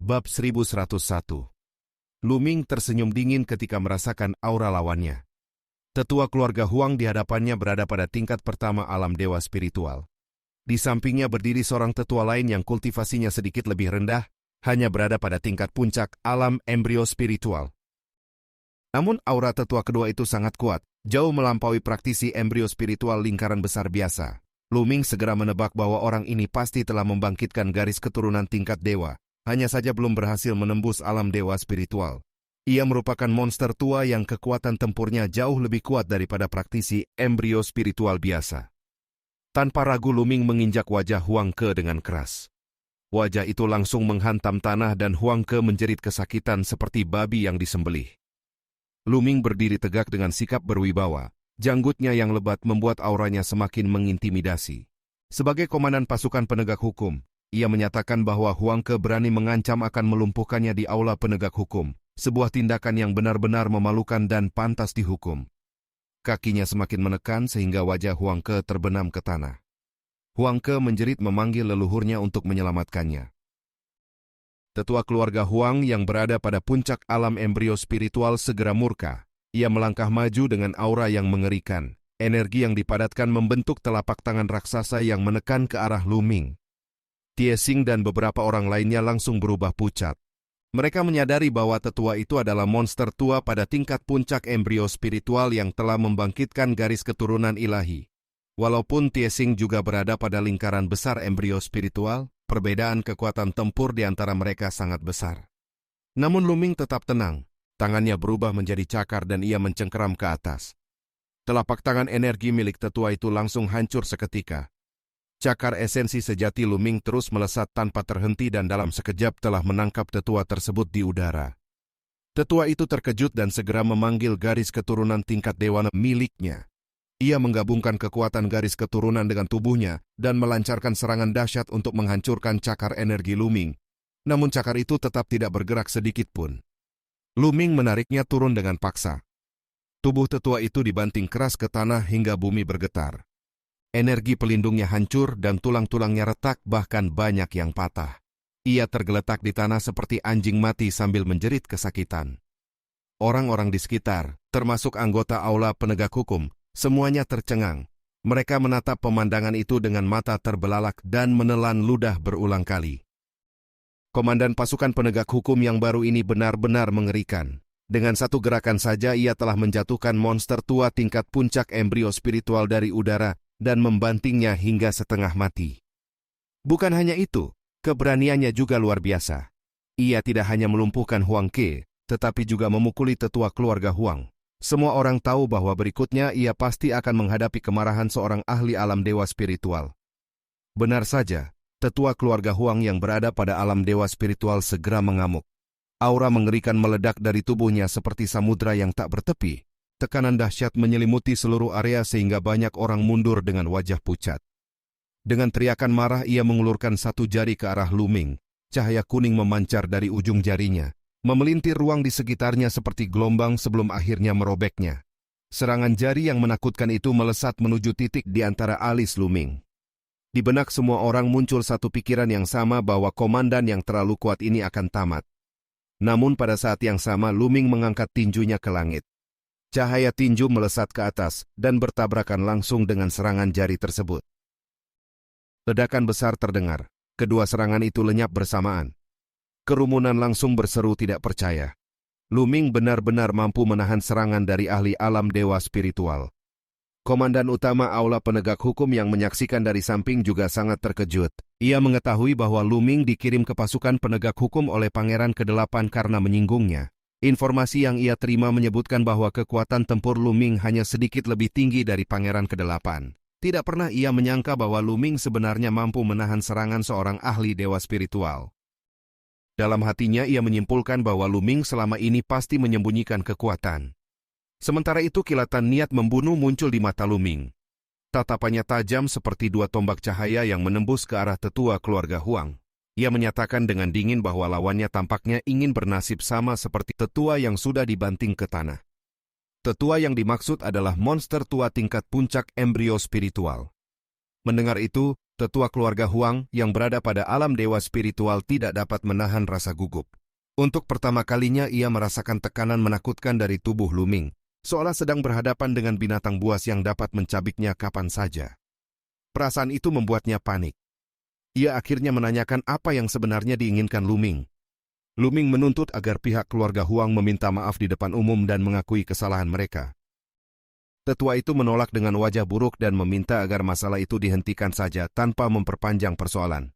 Bab 1101. Luming tersenyum dingin ketika merasakan aura lawannya. Tetua keluarga Huang di hadapannya berada pada tingkat pertama alam dewa spiritual. Di sampingnya berdiri seorang tetua lain yang kultivasinya sedikit lebih rendah, hanya berada pada tingkat puncak alam embrio spiritual. Namun aura tetua kedua itu sangat kuat, jauh melampaui praktisi embrio spiritual lingkaran besar biasa. Luming segera menebak bahwa orang ini pasti telah membangkitkan garis keturunan tingkat dewa, hanya saja belum berhasil menembus alam dewa spiritual. Ia merupakan monster tua yang kekuatan tempurnya jauh lebih kuat daripada praktisi embrio spiritual biasa. Tanpa ragu Luming menginjak wajah Huang Ke dengan keras. Wajah itu langsung menghantam tanah dan Huang Ke menjerit kesakitan seperti babi yang disembelih. Luming berdiri tegak dengan sikap berwibawa. Janggutnya yang lebat membuat auranya semakin mengintimidasi. Sebagai komandan pasukan penegak hukum, ia menyatakan bahwa Huang Ke berani mengancam akan melumpuhkannya di aula penegak hukum, sebuah tindakan yang benar-benar memalukan dan pantas dihukum. Kakinya semakin menekan sehingga wajah Huang Ke terbenam ke tanah. Huang Ke menjerit memanggil leluhurnya untuk menyelamatkannya. Tetua keluarga Huang yang berada pada puncak alam embrio spiritual segera murka. Ia melangkah maju dengan aura yang mengerikan. Energi yang dipadatkan membentuk telapak tangan raksasa yang menekan ke arah Luming. Tiesing dan beberapa orang lainnya langsung berubah pucat. Mereka menyadari bahwa tetua itu adalah monster tua pada tingkat puncak embrio spiritual yang telah membangkitkan garis keturunan ilahi. Walaupun Tiesing juga berada pada lingkaran besar embrio spiritual, perbedaan kekuatan tempur di antara mereka sangat besar. Namun Luming tetap tenang. Tangannya berubah menjadi cakar dan ia mencengkeram ke atas. Telapak tangan energi milik tetua itu langsung hancur seketika. Cakar esensi sejati Luming terus melesat tanpa terhenti dan dalam sekejap telah menangkap tetua tersebut di udara. Tetua itu terkejut dan segera memanggil garis keturunan tingkat dewa miliknya. Ia menggabungkan kekuatan garis keturunan dengan tubuhnya dan melancarkan serangan dahsyat untuk menghancurkan cakar energi Luming. Namun cakar itu tetap tidak bergerak sedikit pun. Luming menariknya turun dengan paksa. Tubuh tetua itu dibanting keras ke tanah hingga bumi bergetar. Energi pelindungnya hancur dan tulang-tulangnya retak, bahkan banyak yang patah. Ia tergeletak di tanah seperti anjing mati sambil menjerit kesakitan. Orang-orang di sekitar, termasuk anggota aula penegak hukum, semuanya tercengang. Mereka menatap pemandangan itu dengan mata terbelalak dan menelan ludah berulang kali. Komandan pasukan penegak hukum yang baru ini benar-benar mengerikan. Dengan satu gerakan saja ia telah menjatuhkan monster tua tingkat puncak embrio spiritual dari udara dan membantingnya hingga setengah mati. Bukan hanya itu, keberaniannya juga luar biasa. Ia tidak hanya melumpuhkan Huang Ke, tetapi juga memukuli tetua keluarga Huang. Semua orang tahu bahwa berikutnya ia pasti akan menghadapi kemarahan seorang ahli alam dewa spiritual. Benar saja. Tetua keluarga Huang yang berada pada alam dewa spiritual segera mengamuk. Aura mengerikan meledak dari tubuhnya seperti samudra yang tak bertepi. Tekanan dahsyat menyelimuti seluruh area sehingga banyak orang mundur dengan wajah pucat. Dengan teriakan marah ia mengulurkan satu jari ke arah Luming. Cahaya kuning memancar dari ujung jarinya, memelintir ruang di sekitarnya seperti gelombang sebelum akhirnya merobeknya. Serangan jari yang menakutkan itu melesat menuju titik di antara alis Luming. Di benak semua orang muncul satu pikiran yang sama bahwa komandan yang terlalu kuat ini akan tamat. Namun pada saat yang sama Luming mengangkat tinjunya ke langit. Cahaya tinju melesat ke atas dan bertabrakan langsung dengan serangan jari tersebut. Ledakan besar terdengar. Kedua serangan itu lenyap bersamaan. Kerumunan langsung berseru tidak percaya. Luming benar-benar mampu menahan serangan dari ahli alam dewa spiritual. Komandan utama aula penegak hukum yang menyaksikan dari samping juga sangat terkejut. Ia mengetahui bahwa Luming dikirim ke pasukan penegak hukum oleh Pangeran ke-8 karena menyinggungnya. Informasi yang ia terima menyebutkan bahwa kekuatan tempur Luming hanya sedikit lebih tinggi dari Pangeran ke-8. Tidak pernah ia menyangka bahwa Luming sebenarnya mampu menahan serangan seorang ahli dewa spiritual. Dalam hatinya ia menyimpulkan bahwa Luming selama ini pasti menyembunyikan kekuatan. Sementara itu kilatan niat membunuh muncul di mata Luming. Tatapannya tajam seperti dua tombak cahaya yang menembus ke arah tetua keluarga Huang. Ia menyatakan dengan dingin bahwa lawannya tampaknya ingin bernasib sama seperti tetua yang sudah dibanting ke tanah. Tetua yang dimaksud adalah monster tua tingkat puncak embrio spiritual. Mendengar itu, tetua keluarga Huang yang berada pada alam dewa spiritual tidak dapat menahan rasa gugup. Untuk pertama kalinya ia merasakan tekanan menakutkan dari tubuh Luming, seolah sedang berhadapan dengan binatang buas yang dapat mencabiknya kapan saja. Perasaan itu membuatnya panik. Ia akhirnya menanyakan apa yang sebenarnya diinginkan Luming. Luming menuntut agar pihak keluarga Huang meminta maaf di depan umum dan mengakui kesalahan mereka. Tetua itu menolak dengan wajah buruk dan meminta agar masalah itu dihentikan saja tanpa memperpanjang persoalan.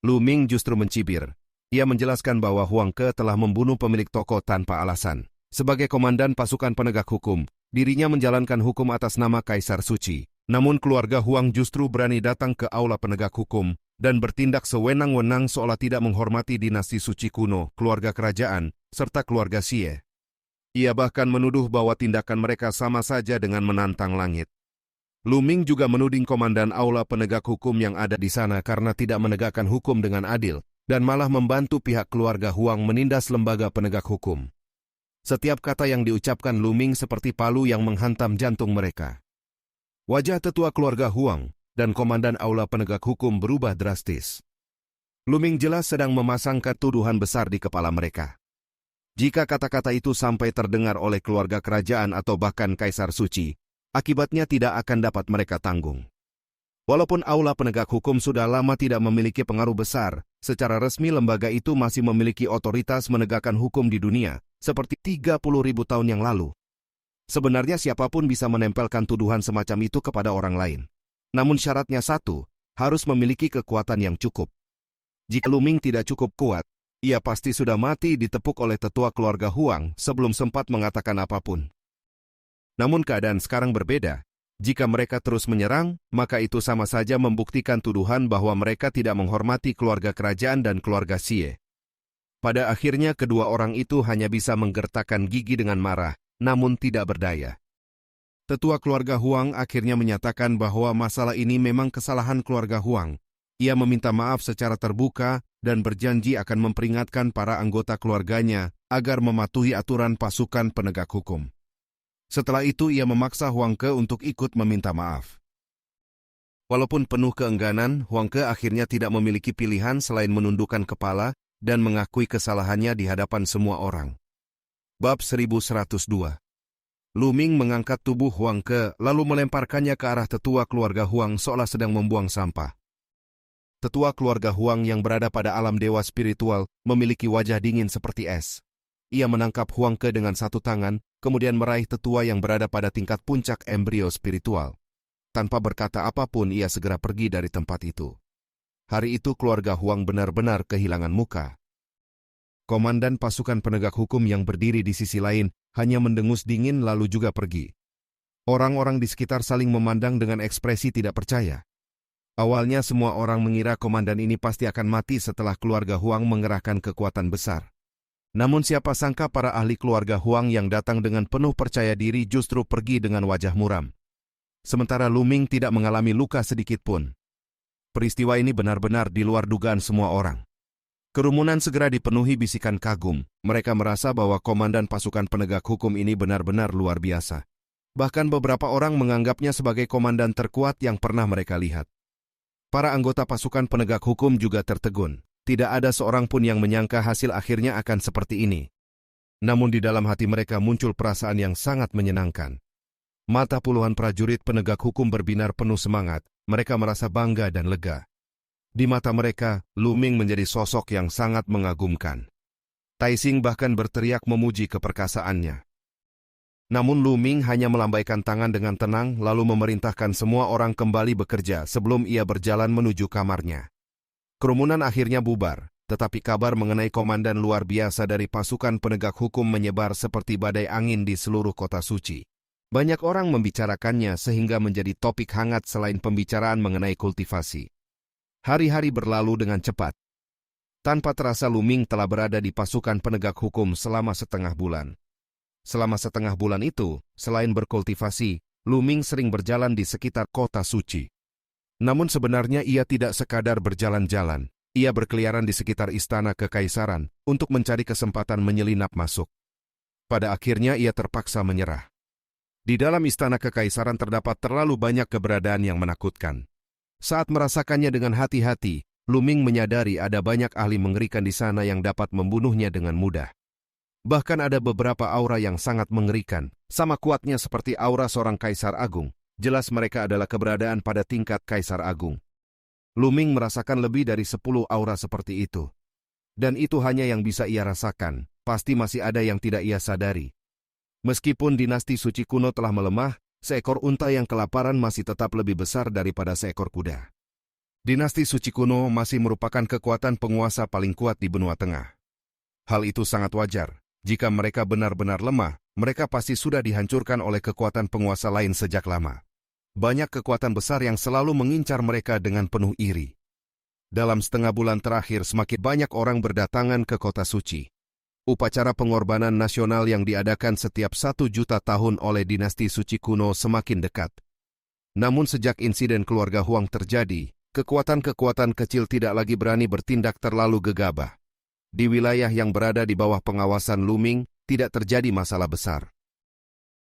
Luming justru mencibir. Ia menjelaskan bahwa Huang Ke telah membunuh pemilik toko tanpa alasan. Sebagai komandan pasukan penegak hukum, dirinya menjalankan hukum atas nama Kaisar Suci. Namun keluarga Huang justru berani datang ke aula penegak hukum dan bertindak sewenang-wenang seolah tidak menghormati dinasti suci kuno, keluarga kerajaan, serta keluarga Xie. Ia bahkan menuduh bahwa tindakan mereka sama saja dengan menantang langit. Luming juga menuding komandan aula penegak hukum yang ada di sana karena tidak menegakkan hukum dengan adil, dan malah membantu pihak keluarga Huang menindas lembaga penegak hukum. Setiap kata yang diucapkan Luming seperti palu yang menghantam jantung mereka. Wajah tetua keluarga Huang dan komandan aula penegak hukum berubah drastis. Luming jelas sedang memasangkan tuduhan besar di kepala mereka. Jika kata-kata itu sampai terdengar oleh keluarga kerajaan atau bahkan Kaisar Suci, akibatnya tidak akan dapat mereka tanggung. Walaupun aula penegak hukum sudah lama tidak memiliki pengaruh besar, secara resmi lembaga itu masih memiliki otoritas menegakkan hukum di dunia, seperti 30.000 tahun yang lalu. Sebenarnya siapapun bisa menempelkan tuduhan semacam itu kepada orang lain. Namun syaratnya satu, harus memiliki kekuatan yang cukup. Jika Luming tidak cukup kuat, ia pasti sudah mati ditepuk oleh tetua keluarga Huang sebelum sempat mengatakan apapun. Namun keadaan sekarang berbeda. Jika mereka terus menyerang, maka itu sama saja membuktikan tuduhan bahwa mereka tidak menghormati keluarga kerajaan dan keluarga Xie. Pada akhirnya kedua orang itu hanya bisa menggertakkan gigi dengan marah, namun tidak berdaya. Tetua keluarga Huang akhirnya menyatakan bahwa masalah ini memang kesalahan keluarga Huang. Ia meminta maaf secara terbuka dan berjanji akan memperingatkan para anggota keluarganya agar mematuhi aturan pasukan penegak hukum. Setelah itu ia memaksa Huang Ke untuk ikut meminta maaf. Walaupun penuh keengganan, Huang Ke akhirnya tidak memiliki pilihan selain menundukkan kepala dan mengakui kesalahannya di hadapan semua orang. Bab 1102. Luming mengangkat tubuh Huang Ke lalu melemparkannya ke arah tetua keluarga Huang seolah sedang membuang sampah. Tetua keluarga Huang yang berada pada alam dewa spiritual memiliki wajah dingin seperti es. Ia menangkap Huang Ke dengan satu tangan, kemudian meraih tetua yang berada pada tingkat puncak embrio spiritual. Tanpa berkata apapun, ia segera pergi dari tempat itu. Hari itu keluarga Huang benar-benar kehilangan muka. Komandan pasukan penegak hukum yang berdiri di sisi lain hanya mendengus dingin lalu juga pergi. Orang-orang di sekitar saling memandang dengan ekspresi tidak percaya. Awalnya semua orang mengira komandan ini pasti akan mati setelah keluarga Huang mengerahkan kekuatan besar. Namun siapa sangka para ahli keluarga Huang yang datang dengan penuh percaya diri justru pergi dengan wajah muram. Sementara Luming tidak mengalami luka sedikit pun. Peristiwa ini benar-benar di luar dugaan semua orang. Kerumunan segera dipenuhi bisikan kagum. Mereka merasa bahwa komandan pasukan penegak hukum ini benar-benar luar biasa. Bahkan beberapa orang menganggapnya sebagai komandan terkuat yang pernah mereka lihat. Para anggota pasukan penegak hukum juga tertegun. Tidak ada seorang pun yang menyangka hasil akhirnya akan seperti ini. Namun di dalam hati mereka muncul perasaan yang sangat menyenangkan. Mata puluhan prajurit penegak hukum berbinar penuh semangat. Mereka merasa bangga dan lega. Di mata mereka, Luming menjadi sosok yang sangat mengagumkan. Taising bahkan berteriak memuji keperkasaannya. Namun Luming hanya melambaikan tangan dengan tenang lalu memerintahkan semua orang kembali bekerja sebelum ia berjalan menuju kamarnya. Kerumunan akhirnya bubar, tetapi kabar mengenai komandan luar biasa dari pasukan penegak hukum menyebar seperti badai angin di seluruh kota suci. Banyak orang membicarakannya sehingga menjadi topik hangat selain pembicaraan mengenai kultivasi. Hari-hari berlalu dengan cepat. Tanpa terasa Luming telah berada di pasukan penegak hukum selama setengah bulan. Selama setengah bulan itu, selain berkultivasi, Luming sering berjalan di sekitar kota suci. Namun sebenarnya ia tidak sekadar berjalan-jalan. Ia berkeliaran di sekitar istana kekaisaran untuk mencari kesempatan menyelinap masuk. Pada akhirnya ia terpaksa menyerah. Di dalam istana kekaisaran terdapat terlalu banyak keberadaan yang menakutkan. Saat merasakannya dengan hati-hati, Lu Ming menyadari ada banyak ahli mengerikan di sana yang dapat membunuhnya dengan mudah. Bahkan ada beberapa aura yang sangat mengerikan, sama kuatnya seperti aura seorang kaisar agung. Jelas mereka adalah keberadaan pada tingkat kaisar agung. Lu Ming merasakan lebih dari 10 aura seperti itu. Dan itu hanya yang bisa ia rasakan, pasti masih ada yang tidak ia sadari. Meskipun dinasti suci kuno telah melemah, seekor unta yang kelaparan masih tetap lebih besar daripada seekor kuda. Dinasti suci kuno masih merupakan kekuatan penguasa paling kuat di benua tengah. Hal itu sangat wajar. Jika mereka benar-benar lemah, mereka pasti sudah dihancurkan oleh kekuatan penguasa lain sejak lama. Banyak kekuatan besar yang selalu mengincar mereka dengan penuh iri. Dalam setengah bulan terakhir, semakin banyak orang berdatangan ke kota suci. Upacara pengorbanan nasional yang diadakan setiap 1 juta tahun oleh dinasti suci kuno semakin dekat. Namun sejak insiden keluarga Huang terjadi, kekuatan-kekuatan kecil tidak lagi berani bertindak terlalu gegabah. Di wilayah yang berada di bawah pengawasan Lu Ming, tidak terjadi masalah besar.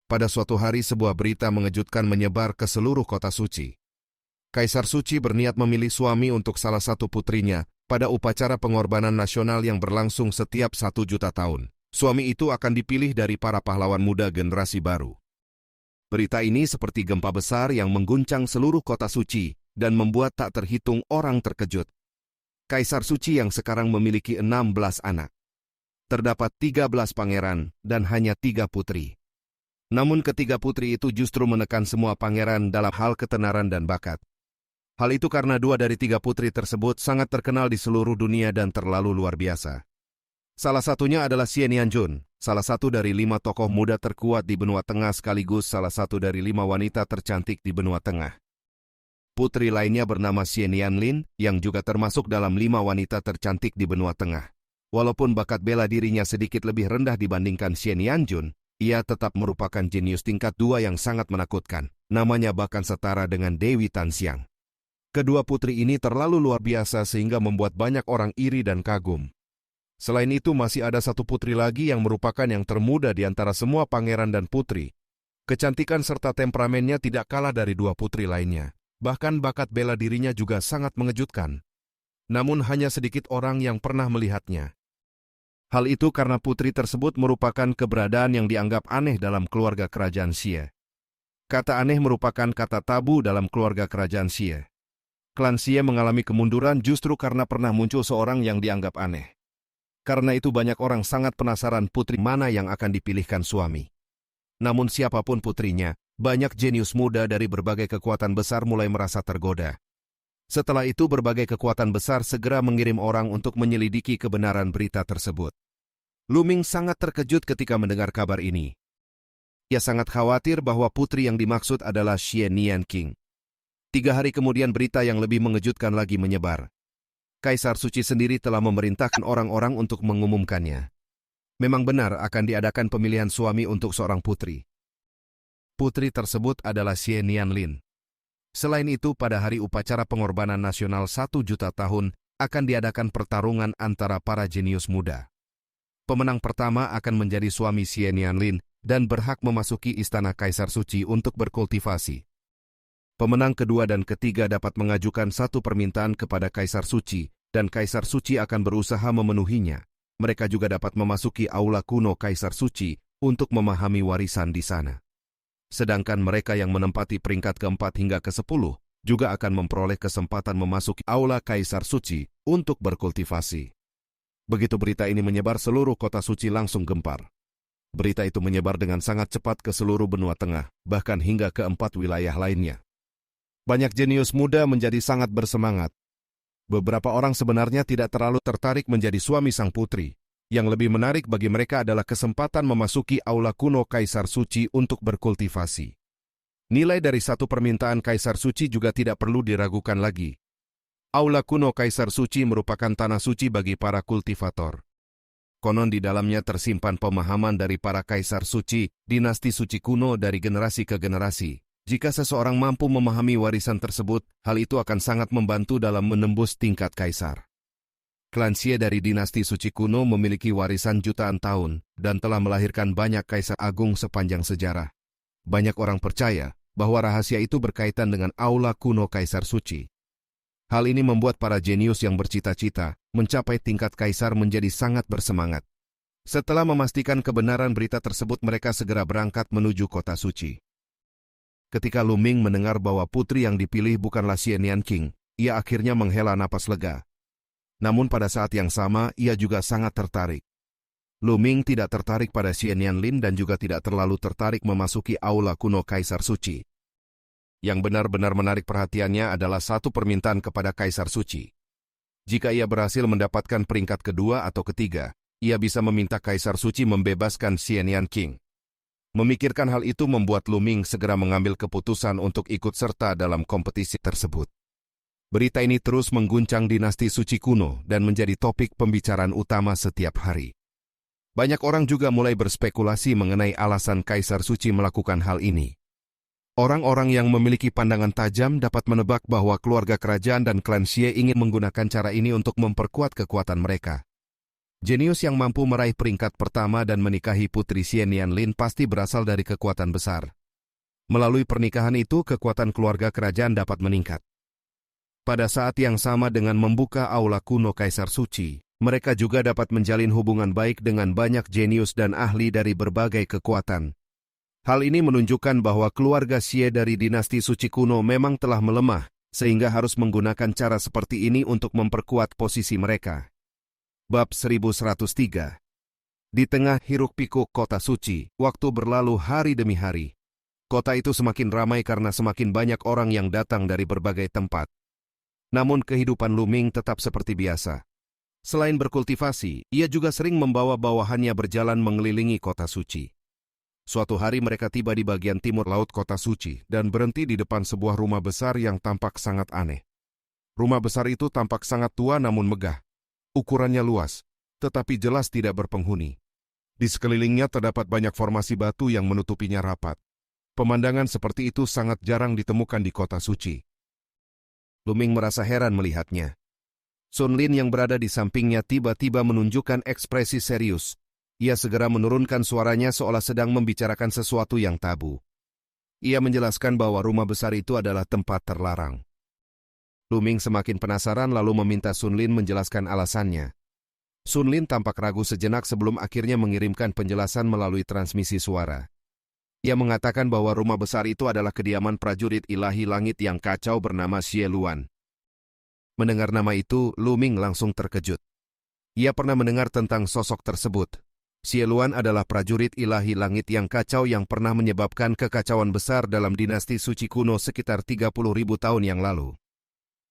Pada suatu hari sebuah berita mengejutkan menyebar ke seluruh kota suci. Kaisar Suci berniat memilih suami untuk salah satu putrinya, pada upacara pengorbanan nasional yang berlangsung setiap 1 juta tahun. Suami itu akan dipilih dari para pahlawan muda generasi baru. Berita ini seperti gempa besar yang mengguncang seluruh kota suci dan membuat tak terhitung orang terkejut. Kaisar Suci yang sekarang memiliki 16 anak. Terdapat 13 pangeran dan hanya 3 putri. Namun ketiga putri itu justru menekan semua pangeran dalam hal ketenaran dan bakat. Hal itu karena 2 dari 3 putri tersebut sangat terkenal di seluruh dunia dan terlalu luar biasa. Salah satunya adalah Xie Nianjun, salah satu dari 5 tokoh muda terkuat di benua tengah sekaligus salah satu dari 5 wanita tercantik di benua tengah. Putri lainnya bernama Xie Nianlin, yang juga termasuk dalam 5 wanita tercantik di benua tengah. Walaupun bakat bela dirinya sedikit lebih rendah dibandingkan Xie Nianjun, ia tetap merupakan jenius tingkat 2 yang sangat menakutkan. Namanya bahkan setara dengan Dewi Tanxiang. Kedua putri ini terlalu luar biasa sehingga membuat banyak orang iri dan kagum. Selain itu masih ada satu putri lagi yang merupakan yang termuda di antara semua pangeran dan putri. Kecantikan serta temperamennya tidak kalah dari 2 putri lainnya. Bahkan bakat bela dirinya juga sangat mengejutkan. Namun hanya sedikit orang yang pernah melihatnya. Hal itu karena putri tersebut merupakan keberadaan yang dianggap aneh dalam keluarga kerajaan Xie. Kata aneh merupakan kata tabu dalam keluarga kerajaan Xie. Klan Xie mengalami kemunduran justru karena pernah muncul seorang yang dianggap aneh. Karena itu banyak orang sangat penasaran putri mana yang akan dipilihkan suami. Namun siapapun putrinya, banyak jenius muda dari berbagai kekuatan besar mulai merasa tergoda. Setelah itu berbagai kekuatan besar segera mengirim orang untuk menyelidiki kebenaran berita tersebut. Lu Ming sangat terkejut ketika mendengar kabar ini. Ia sangat khawatir bahwa putri yang dimaksud adalah Xie Nianqing. 3 hari kemudian berita yang lebih mengejutkan lagi menyebar. Kaisar Suci sendiri telah memerintahkan orang-orang untuk mengumumkannya. Memang benar akan diadakan pemilihan suami untuk seorang putri. Putri tersebut adalah Xie Nianlin. Selain itu, pada hari upacara pengorbanan nasional 1 juta tahun, akan diadakan pertarungan antara para jenius muda. Pemenang pertama akan menjadi suami Xie Nianlin dan berhak memasuki istana Kaisar Suci untuk berkultivasi. Pemenang kedua dan ketiga dapat mengajukan satu permintaan kepada Kaisar Suci, dan Kaisar Suci akan berusaha memenuhinya. Mereka juga dapat memasuki aula kuno Kaisar Suci untuk memahami warisan di sana. Sedangkan mereka yang menempati peringkat keempat hingga ke-10 juga akan memperoleh kesempatan memasuki aula Kaisar Suci untuk berkultivasi. Begitu berita ini menyebar, seluruh kota suci langsung gempar. Berita itu menyebar dengan sangat cepat ke seluruh benua tengah, bahkan hingga ke 4 wilayah lainnya. Banyak jenius muda menjadi sangat bersemangat. Beberapa orang sebenarnya tidak terlalu tertarik menjadi suami sang putri. Yang lebih menarik bagi mereka adalah kesempatan memasuki aula kuno Kaisar Suci untuk berkultivasi. Nilai dari satu permintaan Kaisar Suci juga tidak perlu diragukan lagi. Aula kuno Kaisar Suci merupakan tanah suci bagi para kultivator. Konon di dalamnya tersimpan pemahaman dari para Kaisar Suci, dinasti suci kuno dari generasi ke generasi. Jika seseorang mampu memahami warisan tersebut, hal itu akan sangat membantu dalam menembus tingkat kaisar. Klan Xie dari dinasti suci kuno memiliki warisan jutaan tahun dan telah melahirkan banyak kaisar agung sepanjang sejarah. Banyak orang percaya bahwa rahasia itu berkaitan dengan aula kuno Kaisar Suci. Hal ini membuat para jenius yang bercita-cita mencapai tingkat kaisar menjadi sangat bersemangat. Setelah memastikan kebenaran berita tersebut, mereka segera berangkat menuju kota suci. Ketika Lu Ming mendengar bahwa putri yang dipilih bukanlah Xie Nianqing, ia akhirnya menghela napas lega. Namun pada saat yang sama, ia juga sangat tertarik. Lu Ming tidak tertarik pada Xie Nianlin dan juga tidak terlalu tertarik memasuki aula kuno Kaisar Suci. Yang benar-benar menarik perhatiannya adalah satu permintaan kepada Kaisar Suci. Jika ia berhasil mendapatkan peringkat kedua atau ketiga, ia bisa meminta Kaisar Suci membebaskan Xie Nianqing. Memikirkan hal itu membuat Lu Ming segera mengambil keputusan untuk ikut serta dalam kompetisi tersebut. Berita ini terus mengguncang dinasti suci kuno dan menjadi topik pembicaraan utama setiap hari. Banyak orang juga mulai berspekulasi mengenai alasan Kaisar Suci melakukan hal ini. Orang-orang yang memiliki pandangan tajam dapat menebak bahwa keluarga kerajaan dan klan Xie ingin menggunakan cara ini untuk memperkuat kekuatan mereka. Jenius yang mampu meraih peringkat pertama dan menikahi putri Xie Nianlin pasti berasal dari kekuatan besar. Melalui pernikahan itu, kekuatan keluarga kerajaan dapat meningkat. Pada saat yang sama dengan membuka aula kuno Kaisar Suci, mereka juga dapat menjalin hubungan baik dengan banyak jenius dan ahli dari berbagai kekuatan. Hal ini menunjukkan bahwa keluarga Xie dari dinasti suci kuno memang telah melemah, sehingga harus menggunakan cara seperti ini untuk memperkuat posisi mereka. Bab 1103. Di tengah hiruk-pikuk kota suci, waktu berlalu hari demi hari. Kota itu semakin ramai karena semakin banyak orang yang datang dari berbagai tempat. Namun kehidupan Lu Ming tetap seperti biasa. Selain berkultivasi, ia juga sering membawa bawahannya berjalan mengelilingi kota suci. Suatu hari mereka tiba di bagian timur laut kota suci dan berhenti di depan sebuah rumah besar yang tampak sangat aneh. Rumah besar itu tampak sangat tua namun megah. Ukurannya luas, tetapi jelas tidak berpenghuni. Di sekelilingnya terdapat banyak formasi batu yang menutupinya rapat. Pemandangan seperti itu sangat jarang ditemukan di kota suci. Lu Ming merasa heran melihatnya. Sun Lin yang berada di sampingnya tiba-tiba menunjukkan ekspresi serius. Ia segera menurunkan suaranya seolah sedang membicarakan sesuatu yang tabu. Ia menjelaskan bahwa rumah besar itu adalah tempat terlarang. Lu Ming semakin penasaran lalu meminta Sun Lin menjelaskan alasannya. Sun Lin tampak ragu sejenak sebelum akhirnya mengirimkan penjelasan melalui transmisi suara. Ia mengatakan bahwa rumah besar itu adalah kediaman prajurit ilahi langit yang kacau bernama Xie Luan. Mendengar nama itu, Lu Ming langsung terkejut. Ia pernah mendengar tentang sosok tersebut. Xie Luan adalah prajurit ilahi langit yang kacau yang pernah menyebabkan kekacauan besar dalam dinasti suci kuno sekitar 30.000 tahun yang lalu.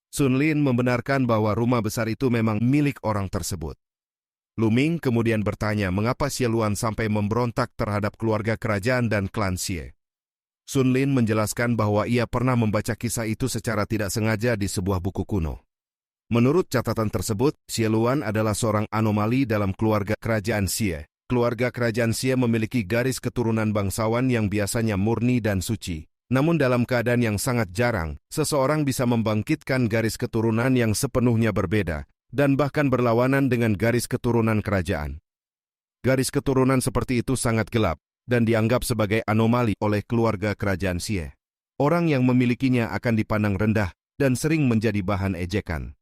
Sun Lin membenarkan bahwa rumah besar itu memang milik orang tersebut. Lu Ming kemudian bertanya mengapa Xie Luan sampai memberontak terhadap keluarga kerajaan dan klan Xie. Sun Lin menjelaskan bahwa ia pernah membaca kisah itu secara tidak sengaja di sebuah buku kuno. Menurut catatan tersebut, Xie Luan adalah seorang anomali dalam keluarga kerajaan Xie. Keluarga kerajaan Xie memiliki garis keturunan bangsawan yang biasanya murni dan suci. Namun dalam keadaan yang sangat jarang, seseorang bisa membangkitkan garis keturunan yang sepenuhnya berbeda, dan bahkan berlawanan dengan garis keturunan kerajaan. Garis keturunan seperti itu sangat gelap, dan dianggap sebagai anomali oleh keluarga kerajaan Xie. Orang yang memilikinya akan dipandang rendah, dan sering menjadi bahan ejekan.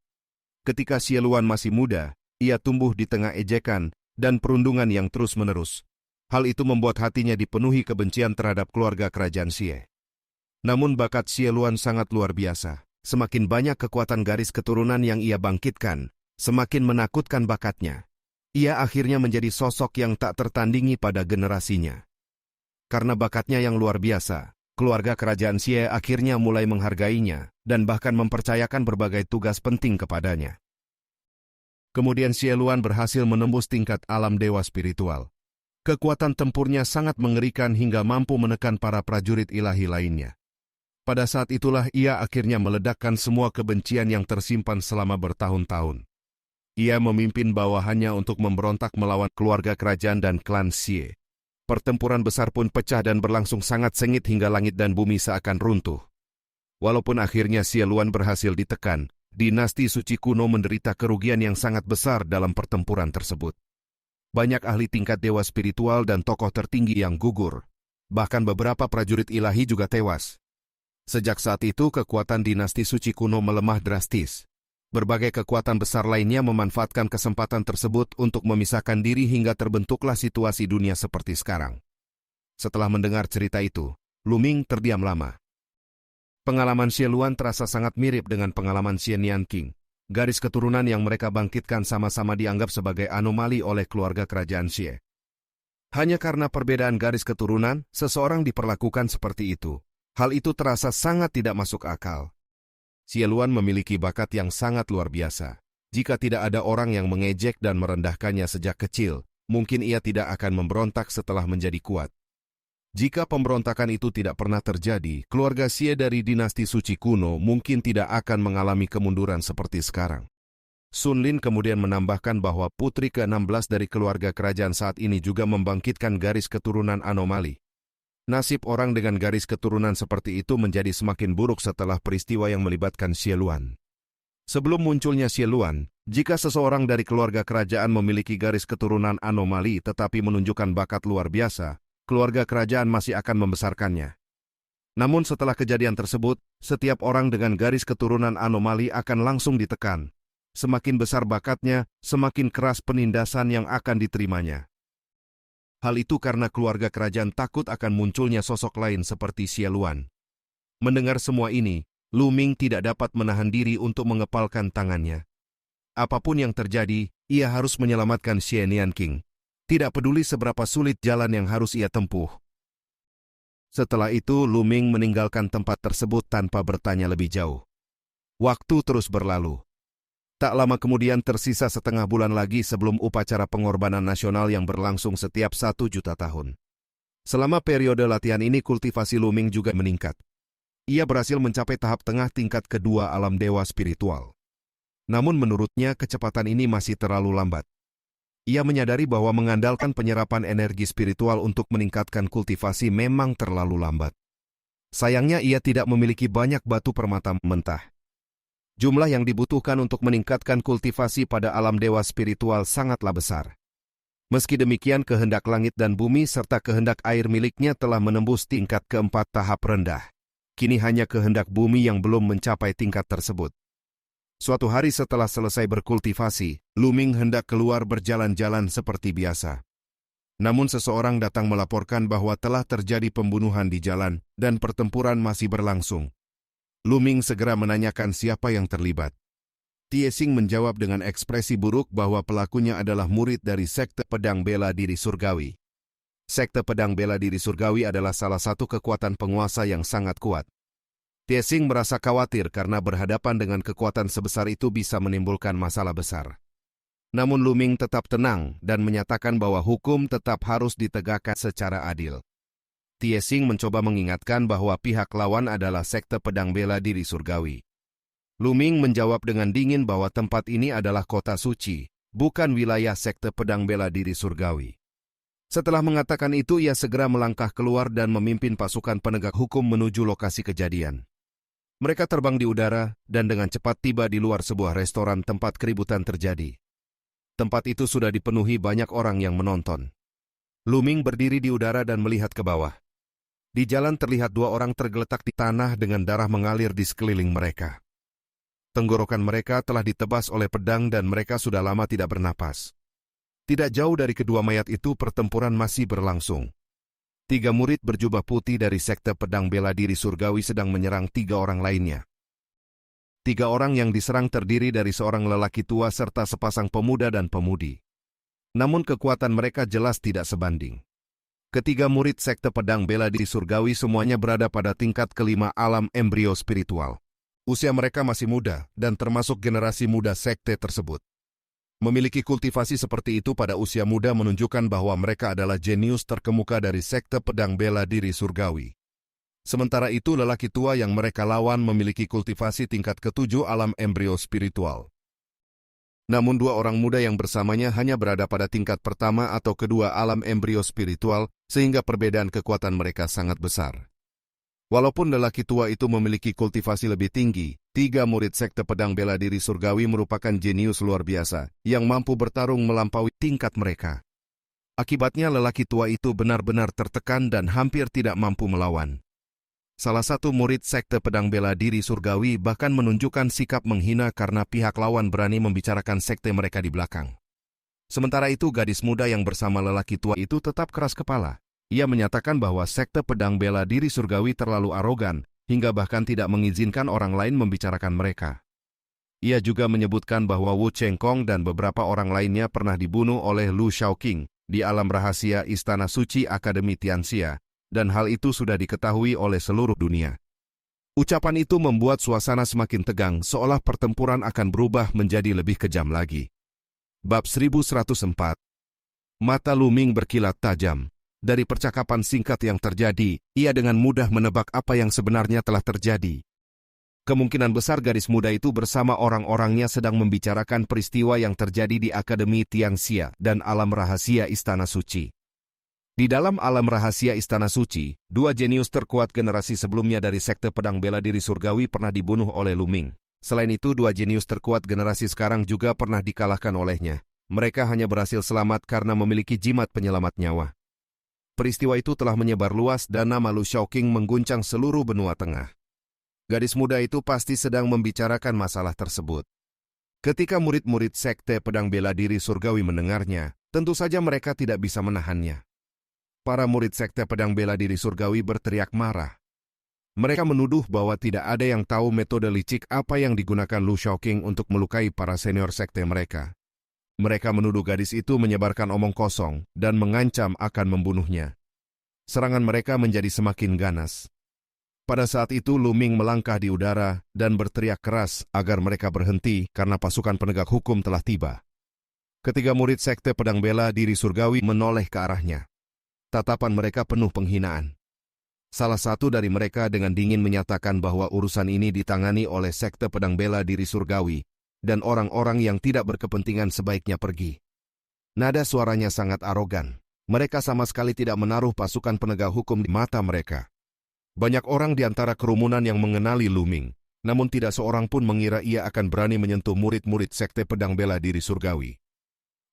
Ketika Xie Luan masih muda, ia tumbuh di tengah ejekan, dan perundungan yang terus-menerus. Hal itu membuat hatinya dipenuhi kebencian terhadap keluarga kerajaan Xie. Namun bakat Xie Luan sangat luar biasa. Semakin banyak kekuatan garis keturunan yang ia bangkitkan, semakin menakutkan bakatnya. Ia akhirnya menjadi sosok yang tak tertandingi pada generasinya. Karena bakatnya yang luar biasa, keluarga kerajaan Xie akhirnya mulai menghargainya, dan bahkan mempercayakan berbagai tugas penting kepadanya. Kemudian Xie Luan berhasil menembus tingkat alam dewa spiritual. Kekuatan tempurnya sangat mengerikan hingga mampu menekan para prajurit ilahi lainnya. Pada saat itulah ia akhirnya meledakkan semua kebencian yang tersimpan selama bertahun-tahun. Ia memimpin bawahannya untuk memberontak melawan keluarga kerajaan dan klan Xie. Pertempuran besar pun pecah dan berlangsung sangat sengit hingga langit dan bumi seakan runtuh. Walaupun akhirnya Xie Luan berhasil ditekan, dinasti suci kuno menderita kerugian yang sangat besar dalam pertempuran tersebut. Banyak ahli tingkat dewa spiritual dan tokoh tertinggi yang gugur. Bahkan beberapa prajurit ilahi juga tewas. Sejak saat itu kekuatan dinasti suci kuno melemah drastis. Berbagai kekuatan besar lainnya memanfaatkan kesempatan tersebut untuk memisahkan diri hingga terbentuklah situasi dunia seperti sekarang. Setelah mendengar cerita itu, Lu Ming terdiam lama. Pengalaman Xie Luan terasa sangat mirip dengan pengalaman Xie Nianqing. Garis keturunan yang mereka bangkitkan sama-sama dianggap sebagai anomali oleh keluarga kerajaan Xie. Hanya karena perbedaan garis keturunan, seseorang diperlakukan seperti itu. Hal itu terasa sangat tidak masuk akal. Xie Luan memiliki bakat yang sangat luar biasa. Jika tidak ada orang yang mengejek dan merendahkannya sejak kecil, mungkin ia tidak akan memberontak setelah menjadi kuat. Jika pemberontakan itu tidak pernah terjadi, keluarga Xie dari dinasti suci kuno mungkin tidak akan mengalami kemunduran seperti sekarang. Sun Lin kemudian menambahkan bahwa putri ke-16 dari keluarga kerajaan saat ini juga membangkitkan garis keturunan anomali. Nasib orang dengan garis keturunan seperti itu menjadi semakin buruk setelah peristiwa yang melibatkan Xie Luan. Sebelum munculnya Xie Luan, jika seseorang dari keluarga kerajaan memiliki garis keturunan anomali tetapi menunjukkan bakat luar biasa, keluarga kerajaan masih akan membesarkannya. Namun setelah kejadian tersebut, setiap orang dengan garis keturunan anomali akan langsung ditekan. Semakin besar bakatnya, semakin keras penindasan yang akan diterimanya. Hal itu karena keluarga kerajaan takut akan munculnya sosok lain seperti Xie Luan. Mendengar semua ini, Lu Ming tidak dapat menahan diri untuk mengepalkan tangannya. Apapun yang terjadi, ia harus menyelamatkan Xie Nianqing. Tidak peduli seberapa sulit jalan yang harus ia tempuh. Setelah itu, Lu Ming meninggalkan tempat tersebut tanpa bertanya lebih jauh. Waktu terus berlalu. Tak lama kemudian tersisa setengah bulan lagi sebelum upacara pengorbanan nasional yang berlangsung setiap 1 juta tahun. Selama periode latihan ini kultivasi Lu Ming juga meningkat. Ia berhasil mencapai tahap tengah tingkat kedua alam dewa spiritual. Namun menurutnya kecepatan ini masih terlalu lambat. Ia menyadari bahwa mengandalkan penyerapan energi spiritual untuk meningkatkan kultivasi memang terlalu lambat. Sayangnya ia tidak memiliki banyak batu permata mentah. Jumlah yang dibutuhkan untuk meningkatkan kultivasi pada alam dewa spiritual sangatlah besar. Meski demikian, kehendak langit dan bumi serta kehendak air miliknya telah menembus tingkat keempat tahap rendah. Kini hanya kehendak bumi yang belum mencapai tingkat tersebut. Suatu hari setelah selesai berkultivasi, Lu Ming hendak keluar berjalan-jalan seperti biasa. Namun seseorang datang melaporkan bahwa telah terjadi pembunuhan di jalan dan pertempuran masih berlangsung. Lu Ming segera menanyakan siapa yang terlibat. Tie Xing menjawab dengan ekspresi buruk bahwa pelakunya adalah murid dari sekte pedang bela diri surgawi. Sekte pedang bela diri surgawi adalah salah satu kekuatan penguasa yang sangat kuat. Tie Xing merasa khawatir karena berhadapan dengan kekuatan sebesar itu bisa menimbulkan masalah besar. Namun Lu Ming tetap tenang dan menyatakan bahwa hukum tetap harus ditegakkan secara adil. Tie Xing mencoba mengingatkan bahwa pihak lawan adalah sekte pedang bela diri surgawi. Lu Ming menjawab dengan dingin bahwa tempat ini adalah kota suci, bukan wilayah sekte pedang bela diri surgawi. Setelah mengatakan itu, ia segera melangkah keluar dan memimpin pasukan penegak hukum menuju lokasi kejadian. Mereka terbang di udara dan dengan cepat tiba di luar sebuah restoran tempat keributan terjadi. Tempat itu sudah dipenuhi banyak orang yang menonton. Lu Ming berdiri di udara dan melihat ke bawah. Di jalan terlihat 2 orang tergeletak di tanah dengan darah mengalir di sekeliling mereka. Tenggorokan mereka telah ditebas oleh pedang dan mereka sudah lama tidak bernapas. Tidak jauh dari kedua mayat itu pertempuran masih berlangsung. 3 murid berjubah putih dari sekte pedang bela diri surgawi sedang menyerang 3 orang lainnya. 3 orang yang diserang terdiri dari seorang lelaki tua serta sepasang pemuda dan pemudi. Namun kekuatan mereka jelas tidak sebanding. Ketiga murid sekte pedang bela diri surgawi semuanya berada pada tingkat kelima alam embrio spiritual. Usia mereka masih muda dan termasuk generasi muda sekte tersebut. Memiliki kultivasi seperti itu pada usia muda menunjukkan bahwa mereka adalah jenius terkemuka dari sekte pedang bela diri surgawi. Sementara itu lelaki tua yang mereka lawan memiliki kultivasi tingkat ke-7 alam embrio spiritual. Namun 2 orang muda yang bersamanya hanya berada pada tingkat pertama atau kedua alam embrio spiritual, sehingga perbedaan kekuatan mereka sangat besar. Walaupun lelaki tua itu memiliki kultivasi lebih tinggi, 3 murid sekte pedang bela diri surgawi merupakan jenius luar biasa, yang mampu bertarung melampaui tingkat mereka. Akibatnya lelaki tua itu benar-benar tertekan dan hampir tidak mampu melawan. Salah satu murid sekte pedang bela diri surgawi bahkan menunjukkan sikap menghina karena pihak lawan berani membicarakan sekte mereka di belakang. Sementara itu, gadis muda yang bersama lelaki tua itu tetap keras kepala. Ia menyatakan bahwa sekte pedang bela diri surgawi terlalu arogan, hingga bahkan tidak mengizinkan orang lain membicarakan mereka. Ia juga menyebutkan bahwa Wu Chengkong dan beberapa orang lainnya pernah dibunuh oleh Lu Shaoqing di alam rahasia Istana Suci Akademi Tianxia, dan hal itu sudah diketahui oleh seluruh dunia. Ucapan itu membuat suasana semakin tegang, seolah pertempuran akan berubah menjadi lebih kejam lagi. Bab 1104. Mata Lu Ming berkilat tajam. Dari percakapan singkat yang terjadi, ia dengan mudah menebak apa yang sebenarnya telah terjadi. Kemungkinan besar gadis muda itu bersama orang-orangnya sedang membicarakan peristiwa yang terjadi di Akademi Tianxia dan alam rahasia Istana Suci. Di dalam alam rahasia Istana Suci, dua jenius terkuat generasi sebelumnya dari sekte pedang bela diri surgawi pernah dibunuh oleh Lu Ming. Selain itu, dua jenius terkuat generasi sekarang juga pernah dikalahkan olehnya. Mereka hanya berhasil selamat karena memiliki jimat penyelamat nyawa. Peristiwa itu telah menyebar luas dan nama Lu Shaoqing mengguncang seluruh benua tengah. Gadis muda itu pasti sedang membicarakan masalah tersebut. Ketika murid-murid sekte pedang bela diri surgawi mendengarnya, tentu saja mereka tidak bisa menahannya. Para murid sekte pedang bela diri surgawi berteriak marah. Mereka menuduh bahwa tidak ada yang tahu metode licik apa yang digunakan Lu Shaoqing untuk melukai para senior sekte mereka. Mereka menuduh gadis itu menyebarkan omong kosong dan mengancam akan membunuhnya. Serangan mereka menjadi semakin ganas. Pada saat itu Lu Ming melangkah di udara dan berteriak keras agar mereka berhenti karena pasukan penegak hukum telah tiba. Ketiga murid sekte pedang bela diri surgawi menoleh ke arahnya. Tatapan mereka penuh penghinaan. Salah satu dari mereka dengan dingin menyatakan bahwa urusan ini ditangani oleh sekte pedang bela diri surgawi, dan orang-orang yang tidak berkepentingan sebaiknya pergi. Nada suaranya sangat arogan. Mereka sama sekali tidak menaruh pasukan penegak hukum di mata mereka. Banyak orang di antara kerumunan yang mengenali Lu Ming, namun tidak seorang pun mengira ia akan berani menyentuh murid-murid sekte pedang bela diri surgawi.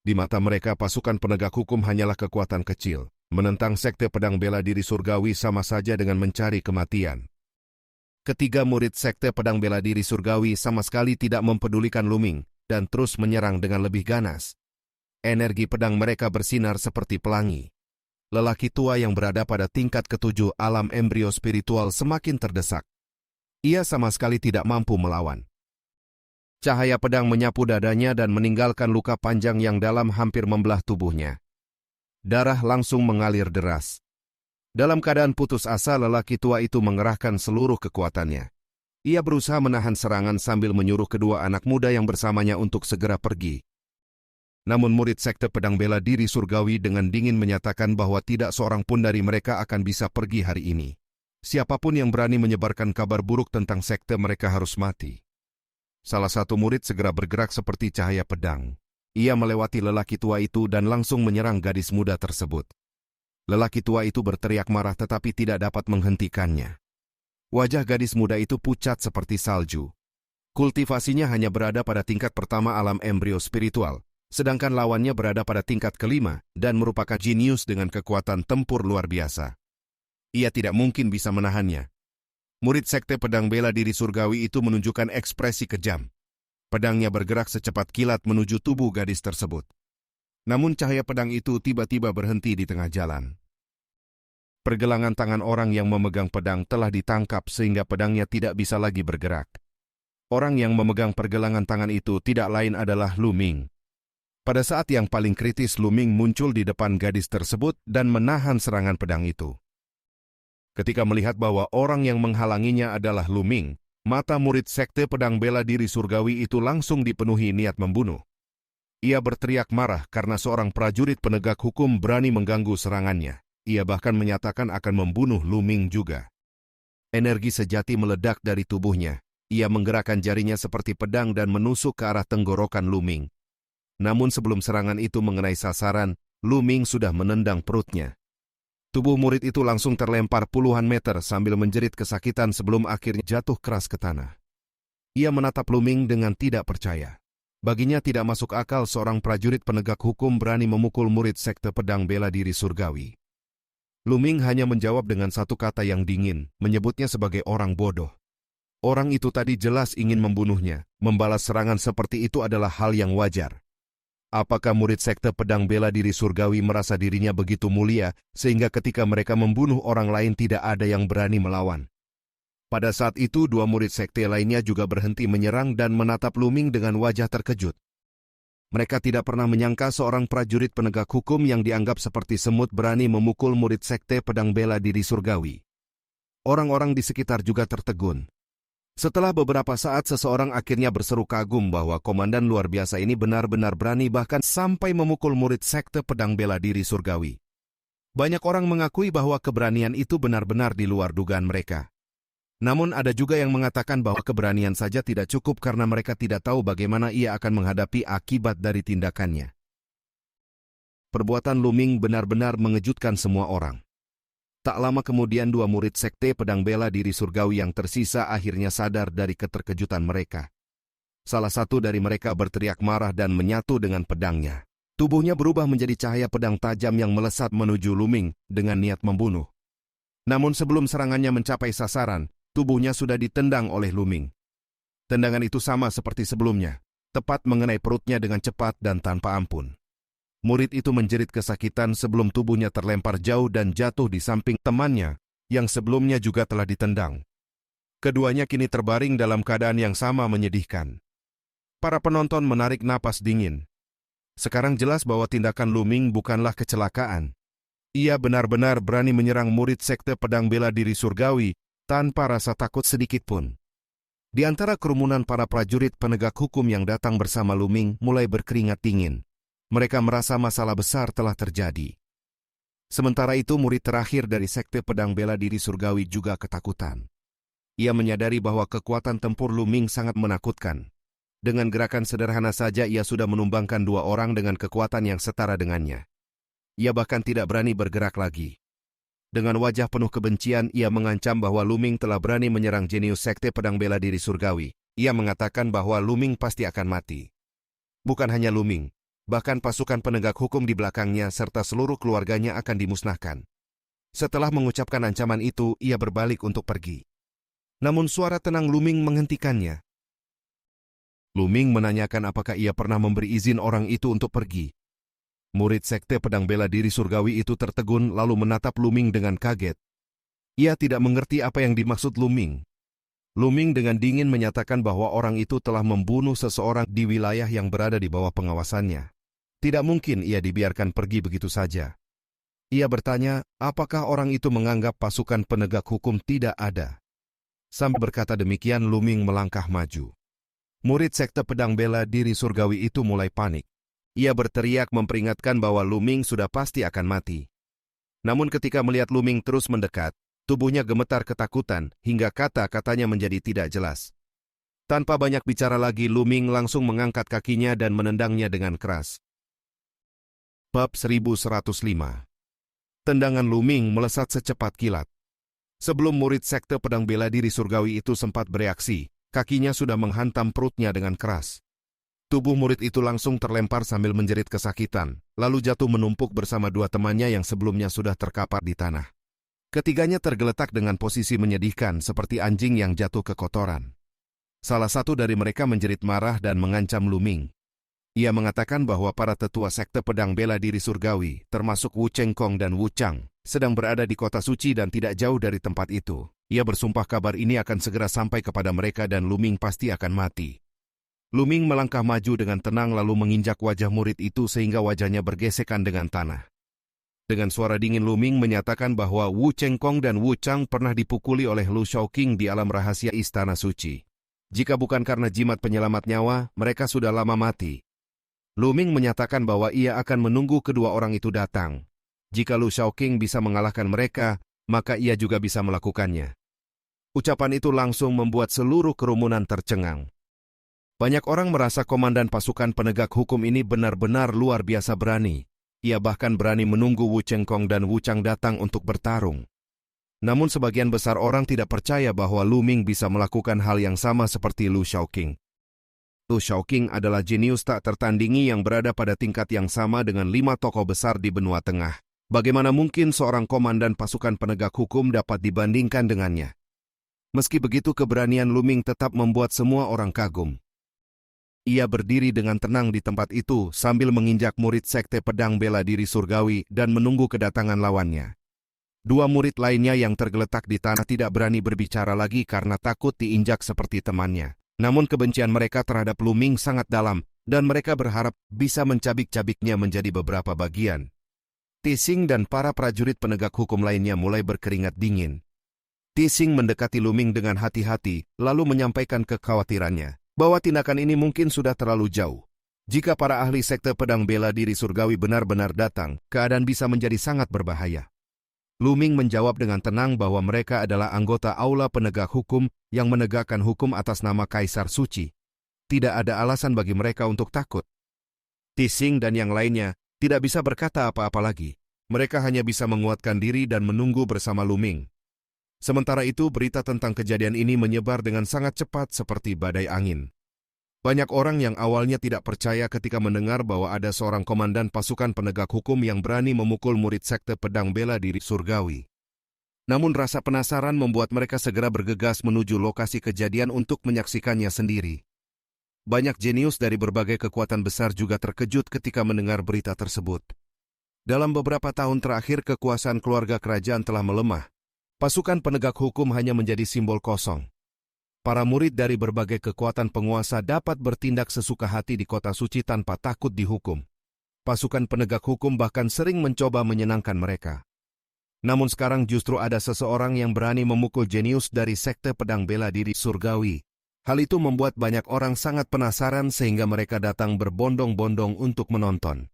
Di mata mereka, pasukan penegak hukum hanyalah kekuatan kecil. Menentang sekte pedang bela diri surgawi sama saja dengan mencari kematian. Ketiga murid sekte pedang bela diri surgawi sama sekali tidak mempedulikan Lu Ming dan terus menyerang dengan lebih ganas. Energi pedang mereka bersinar seperti pelangi. Lelaki tua yang berada pada tingkat ketujuh alam embrio spiritual semakin terdesak. Ia sama sekali tidak mampu melawan. Cahaya pedang menyapu dadanya dan meninggalkan luka panjang yang dalam hampir membelah tubuhnya. Darah langsung mengalir deras. Dalam keadaan putus asa, lelaki tua itu mengerahkan seluruh kekuatannya. Ia berusaha menahan serangan sambil menyuruh kedua anak muda yang bersamanya untuk segera pergi. Namun murid sekte pedang bela diri surgawi dengan dingin menyatakan bahwa tidak seorang pun dari mereka akan bisa pergi hari ini. Siapapun yang berani menyebarkan kabar buruk tentang sekte mereka harus mati. Salah satu murid segera bergerak seperti cahaya pedang. Ia melewati lelaki tua itu dan langsung menyerang gadis muda tersebut. Lelaki tua itu berteriak marah tetapi tidak dapat menghentikannya. Wajah gadis muda itu pucat seperti salju. Kultivasinya hanya berada pada tingkat pertama alam embrio spiritual, sedangkan lawannya berada pada tingkat kelima dan merupakan jenius dengan kekuatan tempur luar biasa. Ia tidak mungkin bisa menahannya. Murid sekte pedang bela diri surgawi itu menunjukkan ekspresi kejam. Pedangnya bergerak secepat kilat menuju tubuh gadis tersebut. Namun cahaya pedang itu tiba-tiba berhenti di tengah jalan. Pergelangan tangan orang yang memegang pedang telah ditangkap sehingga pedangnya tidak bisa lagi bergerak. Orang yang memegang pergelangan tangan itu tidak lain adalah Lu Ming. Pada saat yang paling kritis, Lu Ming muncul di depan gadis tersebut dan menahan serangan pedang itu. Ketika melihat bahwa orang yang menghalanginya adalah Lu Ming, mata murid sekte pedang bela diri surgawi itu langsung dipenuhi niat membunuh. Ia berteriak marah karena seorang prajurit penegak hukum berani mengganggu serangannya. Ia bahkan menyatakan akan membunuh Lu Ming juga. Energi sejati meledak dari tubuhnya. Ia menggerakkan jarinya seperti pedang dan menusuk ke arah tenggorokan Lu Ming. Namun sebelum serangan itu mengenai sasaran, Lu Ming sudah menendang perutnya. Tubuh murid itu langsung terlempar puluhan meter sambil menjerit kesakitan sebelum akhirnya jatuh keras ke tanah. Ia menatap Lu Ming dengan tidak percaya. Baginya tidak masuk akal seorang prajurit penegak hukum berani memukul murid sekte pedang bela diri surgawi. Lu Ming hanya menjawab dengan satu kata yang dingin, menyebutnya sebagai orang bodoh. Orang itu tadi jelas ingin membunuhnya, membalas serangan seperti itu adalah hal yang wajar. Apakah murid sekte pedang bela diri surgawi merasa dirinya begitu mulia, sehingga ketika mereka membunuh orang lain tidak ada yang berani melawan? Pada saat itu dua murid sekte lainnya juga berhenti menyerang dan menatap Lu Ming dengan wajah terkejut. Mereka tidak pernah menyangka seorang prajurit penegak hukum yang dianggap seperti semut berani memukul murid sekte pedang bela diri surgawi. Orang-orang di sekitar juga tertegun. Setelah beberapa saat seseorang akhirnya berseru kagum bahwa komandan luar biasa ini benar-benar berani bahkan sampai memukul murid sekte pedang bela diri surgawi. Banyak orang mengakui bahwa keberanian itu benar-benar di luar dugaan mereka. Namun ada juga yang mengatakan bahwa keberanian saja tidak cukup karena mereka tidak tahu bagaimana ia akan menghadapi akibat dari tindakannya. Perbuatan Lu Ming benar-benar mengejutkan semua orang. Tak lama kemudian dua murid sekte pedang bela diri surgawi yang tersisa akhirnya sadar dari keterkejutan mereka. Salah satu dari mereka berteriak marah dan menyatu dengan pedangnya. Tubuhnya berubah menjadi cahaya pedang tajam yang melesat menuju Lu Ming dengan niat membunuh. Namun sebelum serangannya mencapai sasaran, tubuhnya sudah ditendang oleh Lu Ming. Tendangan itu sama seperti sebelumnya, tepat mengenai perutnya dengan cepat dan tanpa ampun. Murid itu menjerit kesakitan sebelum tubuhnya terlempar jauh dan jatuh di samping temannya, yang sebelumnya juga telah ditendang. Keduanya kini terbaring dalam keadaan yang sama menyedihkan. Para penonton menarik napas dingin. Sekarang jelas bahwa tindakan Lu Ming bukanlah kecelakaan. Ia benar-benar berani menyerang murid sekte pedang bela diri surgawi, tanpa rasa takut sedikit pun. Di antara kerumunan para prajurit penegak hukum yang datang bersama Lu Ming mulai berkeringat dingin. Mereka merasa masalah besar telah terjadi. Sementara itu murid terakhir dari sekte pedang bela diri surgawi juga ketakutan. Ia menyadari bahwa kekuatan tempur Lu Ming sangat menakutkan. Dengan gerakan sederhana saja ia sudah menumbangkan dua orang dengan kekuatan yang setara dengannya. Ia bahkan tidak berani bergerak lagi. Dengan wajah penuh kebencian, ia mengancam bahwa Lu Ming telah berani menyerang jenius sekte pedang bela diri surgawi. Ia mengatakan bahwa Lu Ming pasti akan mati. Bukan hanya Lu Ming, bahkan pasukan penegak hukum di belakangnya serta seluruh keluarganya akan dimusnahkan. Setelah mengucapkan ancaman itu, ia berbalik untuk pergi. Namun suara tenang Lu Ming menghentikannya. Lu Ming menanyakan apakah ia pernah memberi izin orang itu untuk pergi. Murid sekte pedang bela diri surgawi itu tertegun lalu menatap Lu Ming dengan kaget. Ia tidak mengerti apa yang dimaksud Lu Ming. Lu Ming dengan dingin menyatakan bahwa orang itu telah membunuh seseorang di wilayah yang berada di bawah pengawasannya. Tidak mungkin ia dibiarkan pergi begitu saja. Ia bertanya, apakah orang itu menganggap pasukan penegak hukum tidak ada? Sambil berkata demikian, Lu Ming melangkah maju. Murid sekte pedang bela diri surgawi itu mulai panik. Ia berteriak memperingatkan bahwa Lu Ming sudah pasti akan mati. Namun ketika melihat Lu Ming terus mendekat, tubuhnya gemetar ketakutan hingga kata-katanya menjadi tidak jelas. Tanpa banyak bicara lagi, Lu Ming langsung mengangkat kakinya dan menendangnya dengan keras. Bab 1105. Tendangan Lu Ming melesat secepat kilat. Sebelum murid sekte pedang bela diri surgawi itu sempat bereaksi, kakinya sudah menghantam perutnya dengan keras. Tubuh murid itu langsung terlempar sambil menjerit kesakitan, lalu jatuh menumpuk bersama dua temannya yang sebelumnya sudah terkapar di tanah. Ketiganya tergeletak dengan posisi menyedihkan seperti anjing yang jatuh ke kotoran. Salah satu dari mereka menjerit marah dan mengancam Lu Ming. Ia mengatakan bahwa para tetua sekte pedang bela diri surgawi, termasuk Wu Chengkong dan Wu Chang, sedang berada di kota suci dan tidak jauh dari tempat itu. Ia bersumpah kabar ini akan segera sampai kepada mereka dan Lu Ming pasti akan mati. Lu Ming melangkah maju dengan tenang lalu menginjak wajah murid itu sehingga wajahnya bergesekan dengan tanah. Dengan suara dingin Lu Ming menyatakan bahwa Wu Chengkong dan Wu Chang pernah dipukuli oleh Lu Shaoqing di alam rahasia Istana Suci. Jika bukan karena jimat penyelamat nyawa, mereka sudah lama mati. Lu Ming menyatakan bahwa ia akan menunggu kedua orang itu datang. Jika Lu Shaoqing bisa mengalahkan mereka, maka ia juga bisa melakukannya. Ucapan itu langsung membuat seluruh kerumunan tercengang. Banyak orang merasa komandan pasukan penegak hukum ini benar-benar luar biasa berani. Ia bahkan berani menunggu Wu Chengkong dan Wu Chang datang untuk bertarung. Namun sebagian besar orang tidak percaya bahwa Lu Ming bisa melakukan hal yang sama seperti Lu Shaoqing. Lu Shaoqing adalah jenius tak tertandingi yang berada pada tingkat yang sama dengan 5 tokoh besar di benua tengah. Bagaimana mungkin seorang komandan pasukan penegak hukum dapat dibandingkan dengannya? Meski begitu, keberanian Lu Ming tetap membuat semua orang kagum. Ia berdiri dengan tenang di tempat itu sambil menginjak murid sekte pedang bela diri surgawi dan menunggu kedatangan lawannya. Dua murid lainnya yang tergeletak di tanah tidak berani berbicara lagi karena takut diinjak seperti temannya. Namun kebencian mereka terhadap Lu Ming sangat dalam dan mereka berharap bisa mencabik-cabiknya menjadi beberapa bagian. Tising dan para prajurit penegak hukum lainnya mulai berkeringat dingin. Tising mendekati Lu Ming dengan hati-hati, lalu menyampaikan kekhawatirannya bahwa tindakan ini mungkin sudah terlalu jauh. Jika para ahli sekte pedang bela diri surgawi benar-benar datang, keadaan bisa menjadi sangat berbahaya. Lu Ming menjawab dengan tenang bahwa mereka adalah anggota aula penegak hukum yang menegakkan hukum atas nama Kaisar Suci. Tidak ada alasan bagi mereka untuk takut. Tising dan yang lainnya tidak bisa berkata apa-apa lagi. Mereka hanya bisa menguatkan diri dan menunggu bersama Lu Ming. Sementara itu, berita tentang kejadian ini menyebar dengan sangat cepat seperti badai angin. Banyak orang yang awalnya tidak percaya ketika mendengar bahwa ada seorang komandan pasukan penegak hukum yang berani memukul murid sekte pedang bela diri surgawi. Namun rasa penasaran membuat mereka segera bergegas menuju lokasi kejadian untuk menyaksikannya sendiri. Banyak jenius dari berbagai kekuatan besar juga terkejut ketika mendengar berita tersebut. Dalam beberapa tahun terakhir, kekuasaan keluarga kerajaan telah melemah. Pasukan penegak hukum hanya menjadi simbol kosong. Para murid dari berbagai kekuatan penguasa dapat bertindak sesuka hati di kota suci tanpa takut dihukum. Pasukan penegak hukum bahkan sering mencoba menyenangkan mereka. Namun sekarang justru ada seseorang yang berani memukul jenius dari sekte pedang bela diri surgawi. Hal itu membuat banyak orang sangat penasaran sehingga mereka datang berbondong-bondong untuk menonton.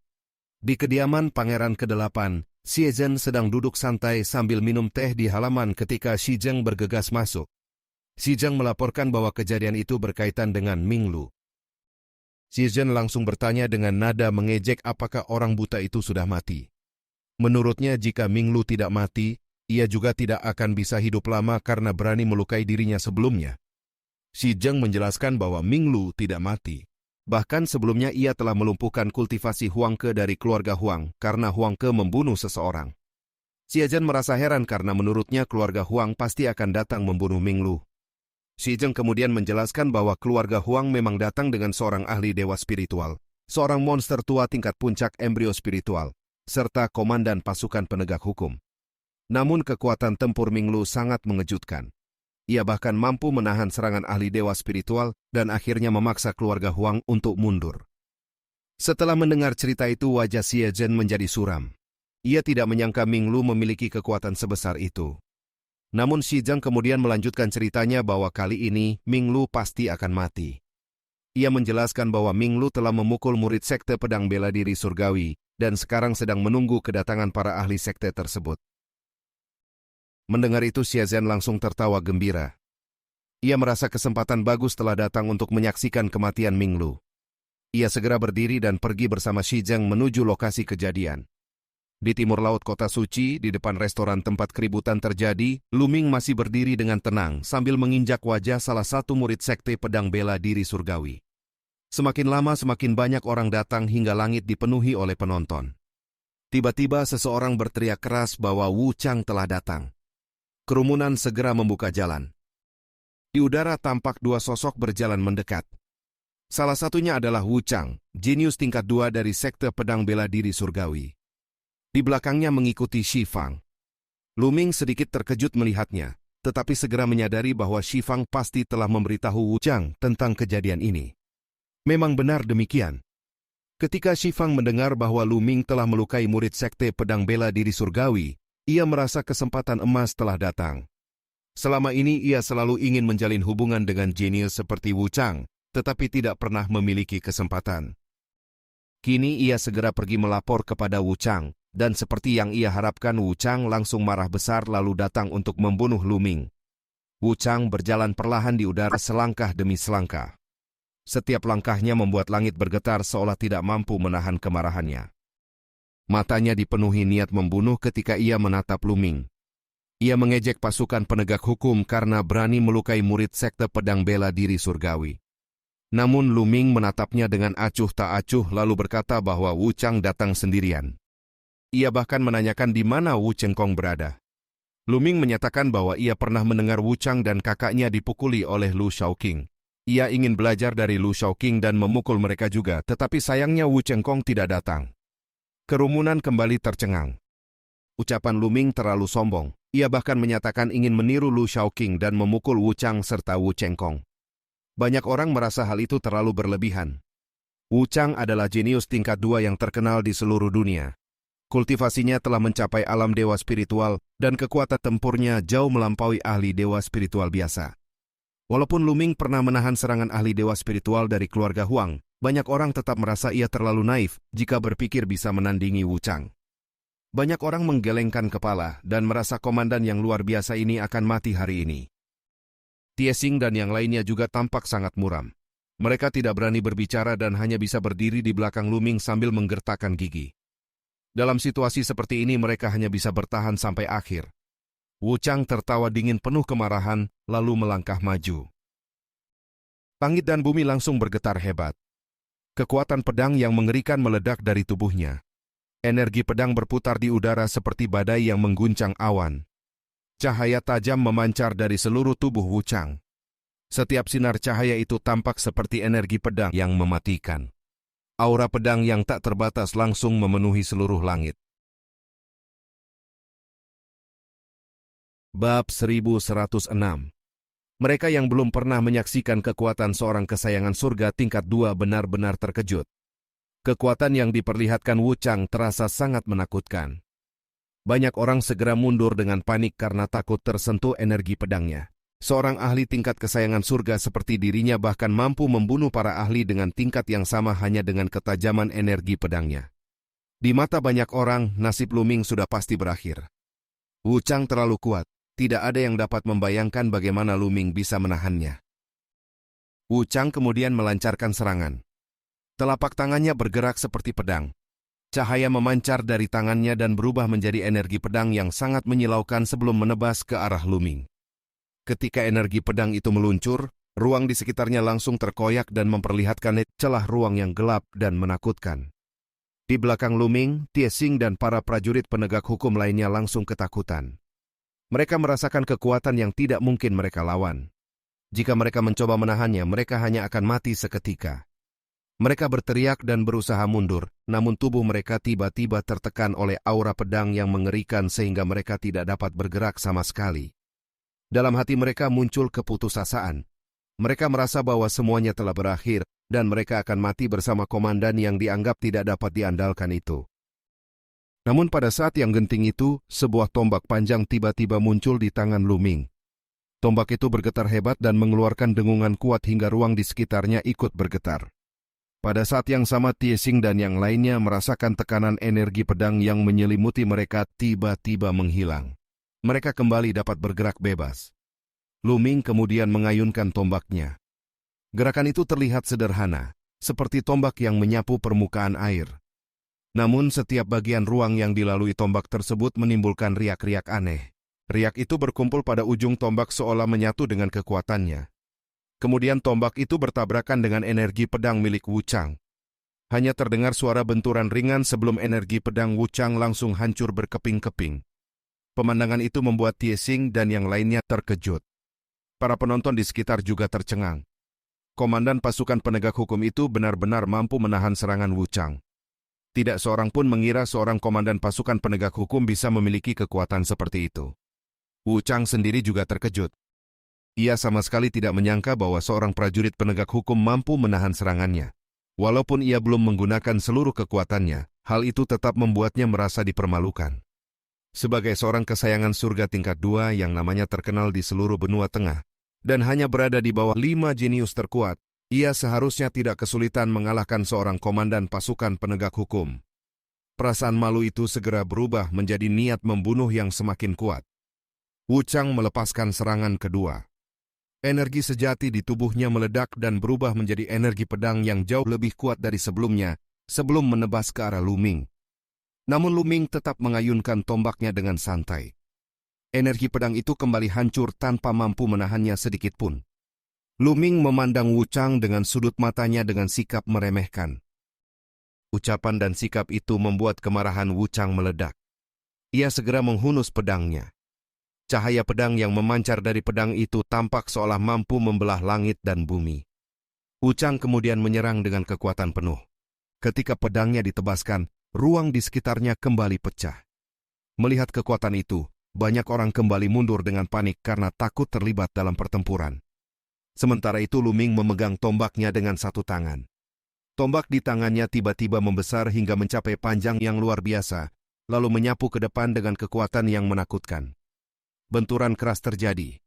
Di kediaman Pangeran ke-8, Xie Zhen sedang duduk santai sambil minum teh di halaman ketika Xi Zheng bergegas masuk. Xi Zheng melaporkan bahwa kejadian itu berkaitan dengan Ming Lu. Xi Zhen langsung bertanya dengan nada mengejek apakah orang buta itu sudah mati. Menurutnya jika Ming Lu tidak mati, ia juga tidak akan bisa hidup lama karena berani melukai dirinya sebelumnya. Xi Zheng menjelaskan bahwa Ming Lu tidak mati. Bahkan sebelumnya ia telah melumpuhkan kultivasi Huang Ke dari keluarga Huang karena Huang Ke membunuh seseorang. Xi Zhen merasa heran karena menurutnya keluarga Huang pasti akan datang membunuh Ming Lu. Xi Zheng kemudian menjelaskan bahwa keluarga Huang memang datang dengan seorang ahli dewa spiritual, seorang monster tua tingkat puncak embrio spiritual, serta komandan pasukan penegak hukum. Namun kekuatan tempur Ming Lu sangat mengejutkan. Ia bahkan mampu menahan serangan ahli dewa spiritual dan akhirnya memaksa keluarga Huang untuk mundur. Setelah mendengar cerita itu, wajah Xie Zhen menjadi suram. Ia tidak menyangka Ming Lu memiliki kekuatan sebesar itu. Namun Xi Zheng kemudian melanjutkan ceritanya bahwa kali ini Ming Lu pasti akan mati. Ia menjelaskan bahwa Ming Lu telah memukul murid sekte pedang bela diri surgawi dan sekarang sedang menunggu kedatangan para ahli sekte tersebut. Mendengar itu Xie Zhen langsung tertawa gembira. Ia merasa kesempatan bagus telah datang untuk menyaksikan kematian Ming Lu. Ia segera berdiri dan pergi bersama Xi Zheng menuju lokasi kejadian. Di timur laut kota suci, di depan restoran tempat keributan terjadi, Lu Ming masih berdiri dengan tenang sambil menginjak wajah salah satu murid sekte pedang bela diri surgawi. Semakin lama semakin banyak orang datang hingga langit dipenuhi oleh penonton. Tiba-tiba seseorang berteriak keras bahwa Wu Chang telah datang. Kerumunan segera membuka jalan. Di udara tampak dua sosok berjalan mendekat. Salah satunya adalah Wu Chang, jenius tingkat 2 dari sekte pedang bela diri surgawi. Di belakangnya mengikuti Xi Fang. Lu Ming sedikit terkejut melihatnya, tetapi segera menyadari bahwa Xi Fang pasti telah memberitahu Wu Chang tentang kejadian ini. Memang benar demikian. Ketika Xi Fang mendengar bahwa Lu Ming telah melukai murid sekte pedang bela diri surgawi, ia merasa kesempatan emas telah datang. Selama ini ia selalu ingin menjalin hubungan dengan jenius seperti Wu Chang, tetapi tidak pernah memiliki kesempatan. Kini ia segera pergi melapor kepada Wu Chang, dan seperti yang ia harapkan Wu Chang langsung marah besar lalu datang untuk membunuh Lu Ming. Wu Chang berjalan perlahan di udara selangkah demi selangkah. Setiap langkahnya membuat langit bergetar seolah tidak mampu menahan kemarahannya. Matanya dipenuhi niat membunuh ketika ia menatap Lu Ming. Ia mengejek pasukan penegak hukum karena berani melukai murid sekte pedang bela diri surgawi. Namun Lu Ming menatapnya dengan acuh tak acuh lalu berkata bahwa Wu Chang datang sendirian. Ia bahkan menanyakan di mana Wu Chengkong berada. Lu Ming menyatakan bahwa ia pernah mendengar Wu Chang dan kakaknya dipukuli oleh Lu Shaoqing. Ia ingin belajar dari Lu Shaoqing dan memukul mereka juga, tetapi sayangnya Wu Chengkong tidak datang. Kerumunan kembali tercengang. Ucapan Lu Ming terlalu sombong. Ia bahkan menyatakan ingin meniru Lu Shaoqing dan memukul Wu Chang serta Wu Chengkong. Banyak orang merasa hal itu terlalu berlebihan. Wu Chang adalah jenius tingkat 2 yang terkenal di seluruh dunia. Kultivasinya telah mencapai alam dewa spiritual dan kekuatan tempurnya jauh melampaui ahli dewa spiritual biasa. Walaupun Lu Ming pernah menahan serangan ahli dewa spiritual dari keluarga Huang, banyak orang tetap merasa ia terlalu naif jika berpikir bisa menandingi Wu Chang. Banyak orang menggelengkan kepala dan merasa komandan yang luar biasa ini akan mati hari ini. Tie Xing dan yang lainnya juga tampak sangat muram. Mereka tidak berani berbicara dan hanya bisa berdiri di belakang Lu Ming sambil menggertakkan gigi. Dalam situasi seperti ini mereka hanya bisa bertahan sampai akhir. Wu Chang tertawa dingin penuh kemarahan, lalu melangkah maju. Langit dan bumi langsung bergetar hebat. Kekuatan pedang yang mengerikan meledak dari tubuhnya. Energi pedang berputar di udara seperti badai yang mengguncang awan. Cahaya tajam memancar dari seluruh tubuh Wu Chang. Setiap sinar cahaya itu tampak seperti energi pedang yang mematikan. Aura pedang yang tak terbatas langsung memenuhi seluruh langit. Bab 1106. Mereka yang belum pernah menyaksikan kekuatan seorang kesayangan surga tingkat 2 benar-benar terkejut. Kekuatan yang diperlihatkan Wu Chang terasa sangat menakutkan. Banyak orang segera mundur dengan panik karena takut tersentuh energi pedangnya. Seorang ahli tingkat kesayangan surga seperti dirinya bahkan mampu membunuh para ahli dengan tingkat yang sama hanya dengan ketajaman energi pedangnya. Di mata banyak orang, nasib Lu Ming sudah pasti berakhir. Wu Chang terlalu kuat. Tidak ada yang dapat membayangkan bagaimana Lu Ming bisa menahannya. Wu Chang kemudian melancarkan serangan. Telapak tangannya bergerak seperti pedang. Cahaya memancar dari tangannya dan berubah menjadi energi pedang yang sangat menyilaukan sebelum menebas ke arah Lu Ming. Ketika energi pedang itu meluncur, ruang di sekitarnya langsung terkoyak dan memperlihatkan celah ruang yang gelap dan menakutkan. Di belakang Lu Ming, Tie Xing dan para prajurit penegak hukum lainnya langsung ketakutan. Mereka merasakan kekuatan yang tidak mungkin mereka lawan. Jika mereka mencoba menahannya, mereka hanya akan mati seketika. Mereka berteriak dan berusaha mundur, namun tubuh mereka tiba-tiba tertekan oleh aura pedang yang mengerikan sehingga mereka tidak dapat bergerak sama sekali. Dalam hati mereka muncul keputusasaan. Mereka merasa bahwa semuanya telah berakhir, dan mereka akan mati bersama komandan yang dianggap tidak dapat diandalkan itu. Namun pada saat yang genting itu, sebuah tombak panjang tiba-tiba muncul di tangan Lu Ming. Tombak itu bergetar hebat dan mengeluarkan dengungan kuat hingga ruang di sekitarnya ikut bergetar. Pada saat yang sama Tie Xing dan yang lainnya merasakan tekanan energi pedang yang menyelimuti mereka tiba-tiba menghilang. Mereka kembali dapat bergerak bebas. Lu Ming kemudian mengayunkan tombaknya. Gerakan itu terlihat sederhana, seperti tombak yang menyapu permukaan air. Namun setiap bagian ruang yang dilalui tombak tersebut menimbulkan riak-riak aneh. Riak itu berkumpul pada ujung tombak seolah menyatu dengan kekuatannya. Kemudian tombak itu bertabrakan dengan energi pedang milik Wu Chang. Hanya terdengar suara benturan ringan sebelum energi pedang Wu Chang langsung hancur berkeping-keping. Pemandangan itu membuat Tie Xing dan yang lainnya terkejut. Para penonton di sekitar juga tercengang. Komandan pasukan penegak hukum itu benar-benar mampu menahan serangan Wu Chang. Tidak seorang pun mengira seorang komandan pasukan penegak hukum bisa memiliki kekuatan seperti itu. Wu Chang sendiri juga terkejut. Ia sama sekali tidak menyangka bahwa seorang prajurit penegak hukum mampu menahan serangannya. Walaupun ia belum menggunakan seluruh kekuatannya, hal itu tetap membuatnya merasa dipermalukan. Sebagai seorang kesayangan surga tingkat 2 yang namanya terkenal di seluruh benua tengah, dan hanya berada di bawah 5 jenius terkuat, ia seharusnya tidak kesulitan mengalahkan seorang komandan pasukan penegak hukum. Perasaan malu itu segera berubah menjadi niat membunuh yang semakin kuat. Wu Chang melepaskan serangan kedua. Energi sejati di tubuhnya meledak dan berubah menjadi energi pedang yang jauh lebih kuat dari sebelumnya, sebelum menebas ke arah Lu Ming. Namun Lu Ming tetap mengayunkan tombaknya dengan santai. Energi pedang itu kembali hancur tanpa mampu menahannya sedikit pun. Lu Ming memandang Wu Chang dengan sudut matanya dengan sikap meremehkan. Ucapan dan sikap itu membuat kemarahan Wu Chang meledak. Ia segera menghunus pedangnya. Cahaya pedang yang memancar dari pedang itu tampak seolah mampu membelah langit dan bumi. Wu Chang kemudian menyerang dengan kekuatan penuh. Ketika pedangnya ditebaskan, ruang di sekitarnya kembali pecah. Melihat kekuatan itu, banyak orang kembali mundur dengan panik karena takut terlibat dalam pertempuran. Sementara itu Lu Ming memegang tombaknya dengan satu tangan. Tombak di tangannya tiba-tiba membesar hingga mencapai panjang yang luar biasa, lalu menyapu ke depan dengan kekuatan yang menakutkan. Benturan keras terjadi.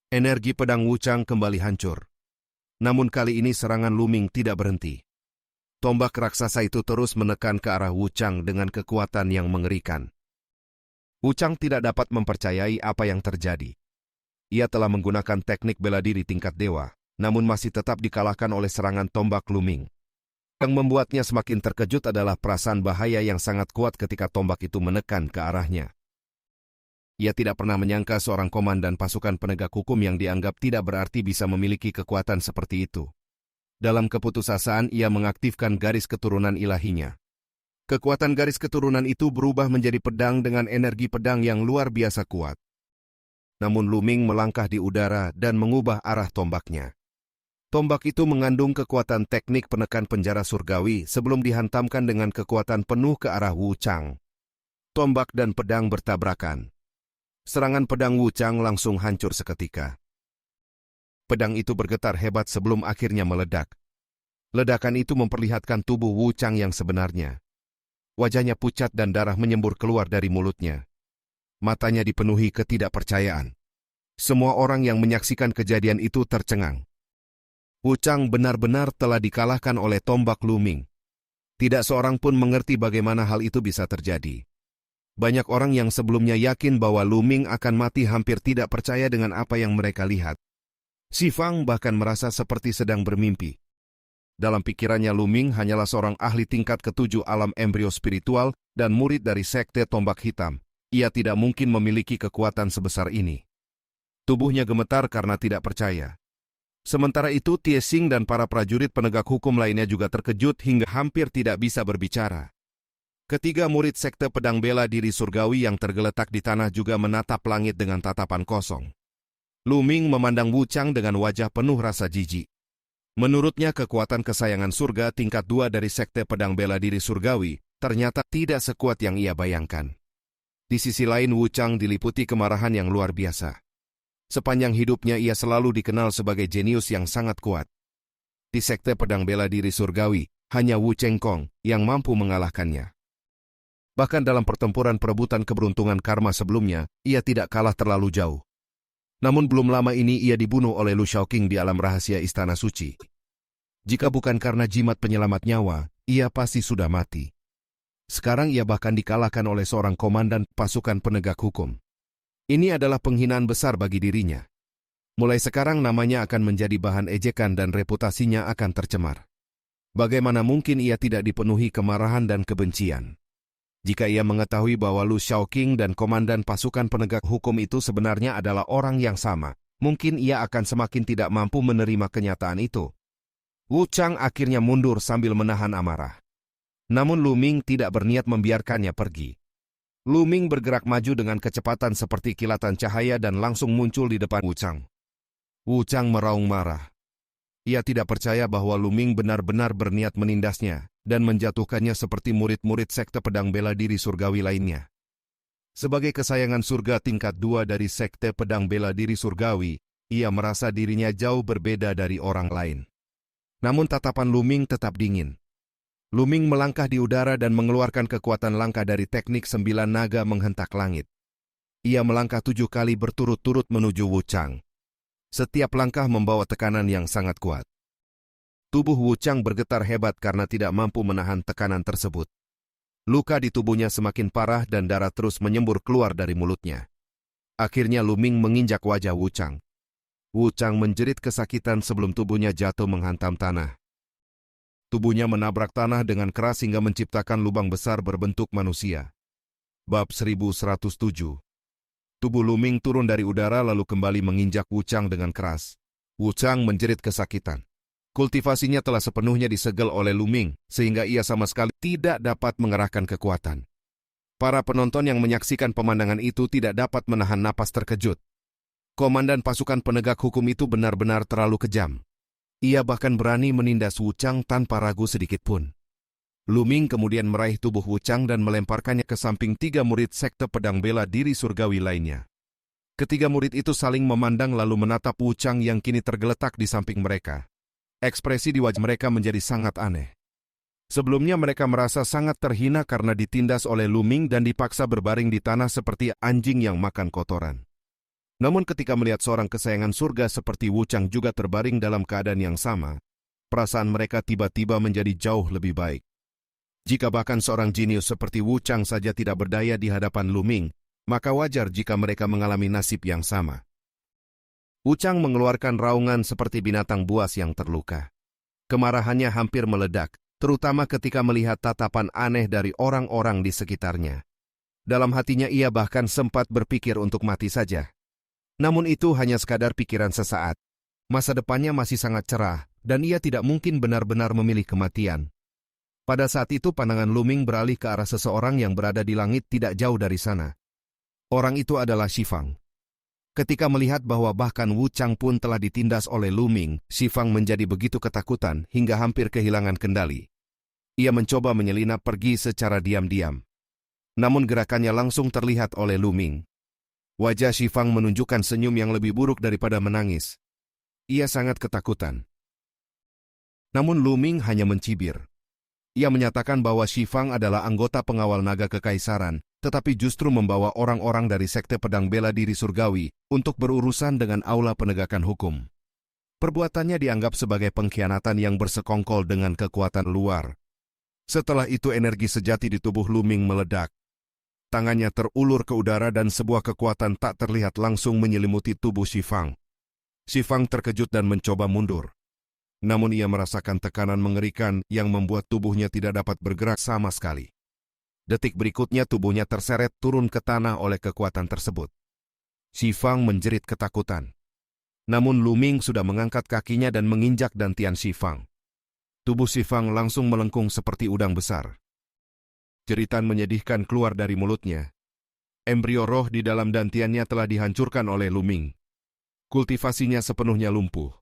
Energi pedang Wu Chang kembali hancur. Namun kali ini serangan Lu Ming tidak berhenti. Tombak raksasa itu terus menekan ke arah Wu Chang dengan kekuatan yang mengerikan. Wu Chang tidak dapat mempercayai apa yang terjadi. Ia telah menggunakan teknik bela diri tingkat dewa, namun masih tetap dikalahkan oleh serangan tombak Lu Ming. Yang membuatnya semakin terkejut adalah perasaan bahaya yang sangat kuat ketika tombak itu menekan ke arahnya. Ia tidak pernah menyangka seorang komandan pasukan penegak hukum yang dianggap tidak berarti bisa memiliki kekuatan seperti itu. Dalam keputusasaan ia mengaktifkan garis keturunan ilahinya. Kekuatan garis keturunan itu berubah menjadi pedang dengan energi pedang yang luar biasa kuat. Namun Lu Ming melangkah di udara dan mengubah arah tombaknya. Tombak itu mengandung kekuatan teknik penekan penjara surgawi sebelum dihantamkan dengan kekuatan penuh ke arah Wu Chang. Tombak dan pedang bertabrakan. Serangan pedang Wu Chang langsung hancur seketika. Pedang itu bergetar hebat sebelum akhirnya meledak. Ledakan itu memperlihatkan tubuh Wu Chang yang sebenarnya. Wajahnya pucat dan darah menyembur keluar dari mulutnya. Matanya dipenuhi ketidakpercayaan. Semua orang yang menyaksikan kejadian itu tercengang. Wu Chang benar-benar telah dikalahkan oleh tombak Lu Ming. Tidak seorang pun mengerti bagaimana hal itu bisa terjadi. Banyak orang yang sebelumnya yakin bahwa Lu Ming akan mati hampir tidak percaya dengan apa yang mereka lihat. Si Fang bahkan merasa seperti sedang bermimpi. Dalam pikirannya Lu Ming hanyalah seorang ahli tingkat ke-7 alam embrio spiritual dan murid dari sekte tombak hitam. Ia tidak mungkin memiliki kekuatan sebesar ini. Tubuhnya gemetar karena tidak percaya. Sementara itu Tie Xing dan para prajurit penegak hukum lainnya juga terkejut hingga hampir tidak bisa berbicara. Ketiga murid sekte pedang bela diri surgawi yang tergeletak di tanah juga menatap langit dengan tatapan kosong. Lu Ming memandang Wu Chang dengan wajah penuh rasa jijik. Menurutnya kekuatan kesayangan surga tingkat 2 dari sekte pedang bela diri surgawi ternyata tidak sekuat yang ia bayangkan. Di sisi lain Wu Chang diliputi kemarahan yang luar biasa. Sepanjang hidupnya ia selalu dikenal sebagai jenius yang sangat kuat. Di sekte pedang bela diri surgawi, hanya Wu Chengkong yang mampu mengalahkannya. Bahkan dalam pertempuran perebutan keberuntungan karma sebelumnya, ia tidak kalah terlalu jauh. Namun belum lama ini ia dibunuh oleh Lu Shaoqing di alam rahasia Istana Suci. Jika bukan karena jimat penyelamat nyawa, ia pasti sudah mati. Sekarang ia bahkan dikalahkan oleh seorang komandan pasukan penegak hukum. Ini adalah penghinaan besar bagi dirinya. Mulai sekarang namanya akan menjadi bahan ejekan dan reputasinya akan tercemar. Bagaimana mungkin ia tidak dipenuhi kemarahan dan kebencian? Jika ia mengetahui bahwa Lu Shaoqing dan komandan pasukan penegak hukum itu sebenarnya adalah orang yang sama, mungkin ia akan semakin tidak mampu menerima kenyataan itu. Wu Chang akhirnya mundur sambil menahan amarah. Namun Lu Ming tidak berniat membiarkannya pergi. Lu Ming bergerak maju dengan kecepatan seperti kilatan cahaya dan langsung muncul di depan Wu Chang. Wu Chang meraung marah. Ia tidak percaya bahwa Lu Ming benar-benar berniat menindasnya dan menjatuhkannya seperti murid-murid sekte pedang bela diri surgawi lainnya. Sebagai kesayangan surga tingkat 2 dari sekte pedang bela diri surgawi, ia merasa dirinya jauh berbeda dari orang lain. Namun tatapan Lu Ming tetap dingin. Lu Ming melangkah di udara dan mengeluarkan kekuatan langkah dari teknik 9 naga menghentak langit. Ia melangkah 7 kali berturut-turut menuju Wu Chang. Setiap langkah membawa tekanan yang sangat kuat. Tubuh Wu Chang bergetar hebat karena tidak mampu menahan tekanan tersebut. Luka di tubuhnya semakin parah dan darah terus menyembur keluar dari mulutnya. Akhirnya Lu Ming menginjak wajah Wu Chang. Wu Chang menjerit kesakitan sebelum tubuhnya jatuh menghantam tanah. Tubuhnya menabrak tanah dengan keras hingga menciptakan lubang besar berbentuk manusia. Bab 1107. Tubuh Lu Ming turun dari udara lalu kembali menginjak Wu Chang dengan keras. Wu Chang menjerit kesakitan. Kultivasinya telah sepenuhnya disegel oleh Lu Ming, sehingga ia sama sekali tidak dapat mengerahkan kekuatan. Para penonton yang menyaksikan pemandangan itu tidak dapat menahan napas terkejut. Komandan pasukan penegak hukum itu benar-benar terlalu kejam. Ia bahkan berani menindas Wu Chang tanpa ragu sedikit pun. Lu Ming kemudian meraih tubuh Wu Chang dan melemparkannya ke samping 3 murid sekte pedang bela diri surgawi lainnya. Ketiga murid itu saling memandang lalu menatap Wu Chang yang kini tergeletak di samping mereka. Ekspresi di wajah mereka menjadi sangat aneh. Sebelumnya mereka merasa sangat terhina karena ditindas oleh Lu Ming dan dipaksa berbaring di tanah seperti anjing yang makan kotoran. Namun ketika melihat seorang kesayangan surga seperti Wu Chang juga terbaring dalam keadaan yang sama, perasaan mereka tiba-tiba menjadi jauh lebih baik. Jika bahkan seorang jenius seperti Wu Chang saja tidak berdaya di hadapan Lu Ming, maka wajar jika mereka mengalami nasib yang sama. Wu Chang mengeluarkan raungan seperti binatang buas yang terluka. Kemarahannya hampir meledak, terutama ketika melihat tatapan aneh dari orang-orang di sekitarnya. Dalam hatinya ia bahkan sempat berpikir untuk mati saja. Namun itu hanya sekadar pikiran sesaat. Masa depannya masih sangat cerah, dan ia tidak mungkin benar-benar memilih kematian. Pada saat itu pandangan Lu Ming beralih ke arah seseorang yang berada di langit tidak jauh dari sana. Orang itu adalah Shifang. Ketika melihat bahwa bahkan Wu Chang pun telah ditindas oleh Lu Ming, Shifang menjadi begitu ketakutan hingga hampir kehilangan kendali. Ia mencoba menyelinap pergi secara diam-diam. Namun gerakannya langsung terlihat oleh Lu Ming. Wajah Shifang menunjukkan senyum yang lebih buruk daripada menangis. Ia sangat ketakutan. Namun Lu Ming hanya mencibir. Ia menyatakan bahwa Shifang adalah anggota pengawal naga kekaisaran, tetapi justru membawa orang-orang dari sekte pedang bela diri surgawi untuk berurusan dengan aula penegakan hukum. Perbuatannya dianggap sebagai pengkhianatan yang bersekongkol dengan kekuatan luar. Setelah itu energi sejati di tubuh Lu Ming meledak. Tangannya terulur ke udara dan sebuah kekuatan tak terlihat langsung menyelimuti tubuh Shifang. Shifang terkejut dan mencoba mundur. Namun ia merasakan tekanan mengerikan yang membuat tubuhnya tidak dapat bergerak sama sekali. Detik berikutnya tubuhnya terseret turun ke tanah oleh kekuatan tersebut. Shifang menjerit ketakutan. Namun Lu Ming sudah mengangkat kakinya dan menginjak dantian Shifang. Tubuh Shifang langsung melengkung seperti udang besar. Jeritan menyedihkan keluar dari mulutnya. Embrio roh di dalam dantiannya telah dihancurkan oleh Lu Ming. Kultivasinya sepenuhnya lumpuh.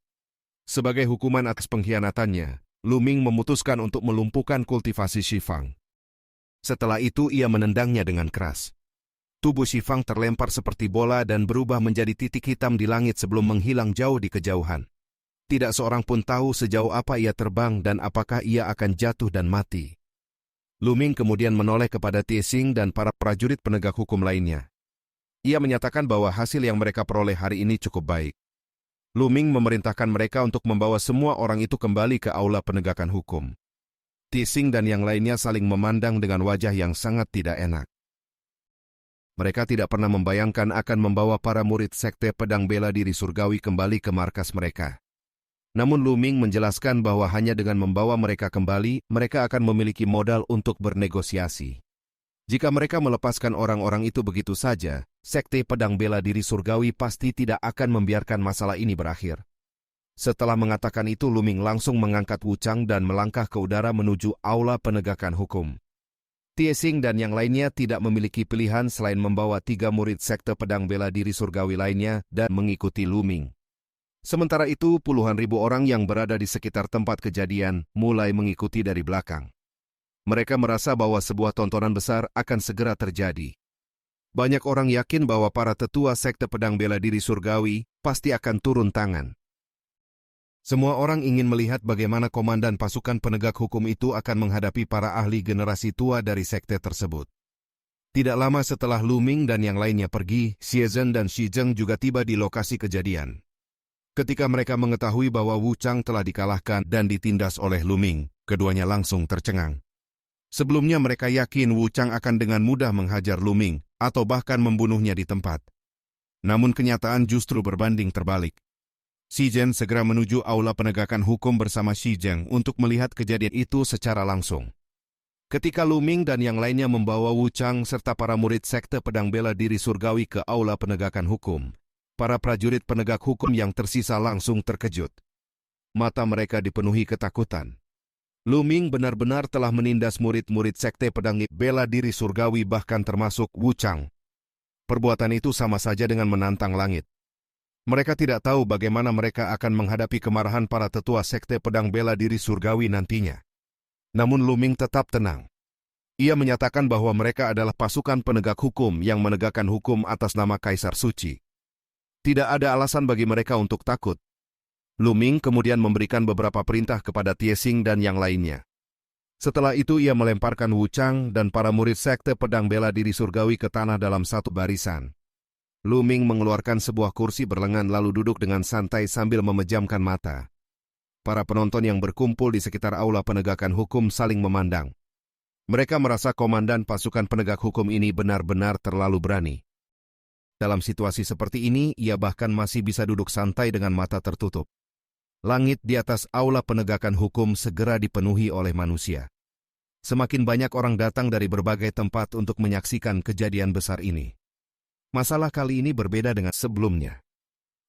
Sebagai hukuman atas pengkhianatannya, Lu Ming memutuskan untuk melumpuhkan kultivasi Shifang. Setelah itu ia menendangnya dengan keras. Tubuh Shifang terlempar seperti bola dan berubah menjadi titik hitam di langit sebelum menghilang jauh di kejauhan. Tidak seorang pun tahu sejauh apa ia terbang dan apakah ia akan jatuh dan mati. Lu Ming kemudian menoleh kepada Tiesing dan para prajurit penegak hukum lainnya. Ia menyatakan bahwa hasil yang mereka peroleh hari ini cukup baik. Lu Ming memerintahkan mereka untuk membawa semua orang itu kembali ke aula penegakan hukum. Tiesing dan yang lainnya saling memandang dengan wajah yang sangat tidak enak. Mereka tidak pernah membayangkan akan membawa para murid sekte pedang bela diri surgawi kembali ke markas mereka. Namun Lu Ming menjelaskan bahwa hanya dengan membawa mereka kembali, mereka akan memiliki modal untuk bernegosiasi. Jika mereka melepaskan orang-orang itu begitu saja, sekte pedang bela diri surgawi pasti tidak akan membiarkan masalah ini berakhir. Setelah mengatakan itu, Lu Ming langsung mengangkat Wu Chang dan melangkah ke udara menuju aula penegakan hukum. Tiesing dan yang lainnya tidak memiliki pilihan selain membawa 3 murid sekte pedang bela diri surgawi lainnya dan mengikuti Lu Ming. Sementara itu, puluhan ribu orang yang berada di sekitar tempat kejadian mulai mengikuti dari belakang. Mereka merasa bahwa sebuah tontonan besar akan segera terjadi. Banyak orang yakin bahwa para tetua sekte pedang bela diri surgawi pasti akan turun tangan. Semua orang ingin melihat bagaimana komandan pasukan penegak hukum itu akan menghadapi para ahli generasi tua dari sekte tersebut. Tidak lama setelah Lu Ming dan yang lainnya pergi, Xie Zhen dan Shi Zheng juga tiba di lokasi kejadian. Ketika mereka mengetahui bahwa Wu Chang telah dikalahkan dan ditindas oleh Lu Ming, keduanya langsung tercengang. Sebelumnya mereka yakin Wu Chang akan dengan mudah menghajar Lu Ming atau bahkan membunuhnya di tempat. Namun kenyataan justru berbanding terbalik. Shi Zhen segera menuju aula penegakan hukum bersama Shi Zheng untuk melihat kejadian itu secara langsung. Ketika Lu Ming dan yang lainnya membawa Wu Chang serta para murid sekte pedang bela diri surgawi ke aula penegakan hukum, para prajurit penegak hukum yang tersisa langsung terkejut. Mata mereka dipenuhi ketakutan. Luming benar-benar telah menindas murid-murid sekte pedang bela diri surgawi bahkan termasuk Wu Chang. Perbuatan itu sama saja dengan menantang langit. Mereka tidak tahu bagaimana mereka akan menghadapi kemarahan para tetua sekte pedang bela diri surgawi nantinya. Namun Luming tetap tenang. Ia menyatakan bahwa mereka adalah pasukan penegak hukum yang menegakkan hukum atas nama Kaisar Suci. Tidak ada alasan bagi mereka untuk takut. Luming kemudian memberikan beberapa perintah kepada Tiesing dan yang lainnya. Setelah itu ia melemparkan Wu Chang dan para murid sekte pedang bela diri surgawi ke tanah dalam satu barisan. Luming mengeluarkan sebuah kursi berlengan lalu duduk dengan santai sambil memejamkan mata. Para penonton yang berkumpul di sekitar aula penegakan hukum saling memandang. Mereka merasa komandan pasukan penegak hukum ini benar-benar terlalu berani. Dalam situasi seperti ini, ia bahkan masih bisa duduk santai dengan mata tertutup. Langit di atas aula penegakan hukum segera dipenuhi oleh manusia. Semakin banyak orang datang dari berbagai tempat untuk menyaksikan kejadian besar ini. Masalah kali ini berbeda dengan sebelumnya.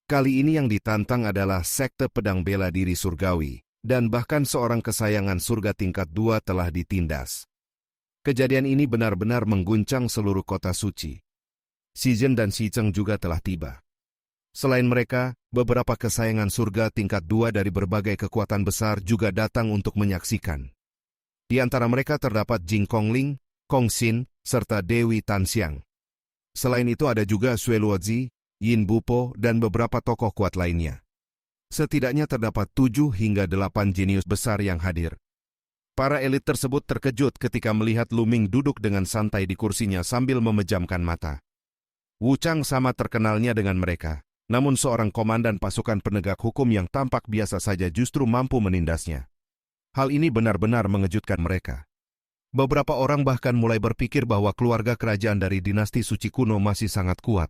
Kali ini yang ditantang adalah sekte pedang bela diri surgawi, dan bahkan seorang kesayangan surga tingkat 2 telah ditindas. Kejadian ini benar-benar mengguncang seluruh kota suci. Xi Zhen dan Xi Cheng juga telah tiba. Selain mereka, beberapa kesayangan surga tingkat 2 dari berbagai kekuatan besar juga datang untuk menyaksikan. Di antara mereka terdapat Jing Kongling, Kong Xin, serta Dewi Tanxiang. Selain itu ada juga Sui Luozi, Yin Bupo, dan beberapa tokoh kuat lainnya. Setidaknya terdapat 7 hingga 8 jenius besar yang hadir. Para elit tersebut terkejut ketika melihat Luming duduk dengan santai di kursinya sambil memejamkan mata. Wu Chang sama terkenalnya dengan mereka. Namun seorang komandan pasukan penegak hukum yang tampak biasa saja justru mampu menindasnya. Hal ini benar-benar mengejutkan mereka. Beberapa orang bahkan mulai berpikir bahwa keluarga kerajaan dari dinasti suci kuno masih sangat kuat.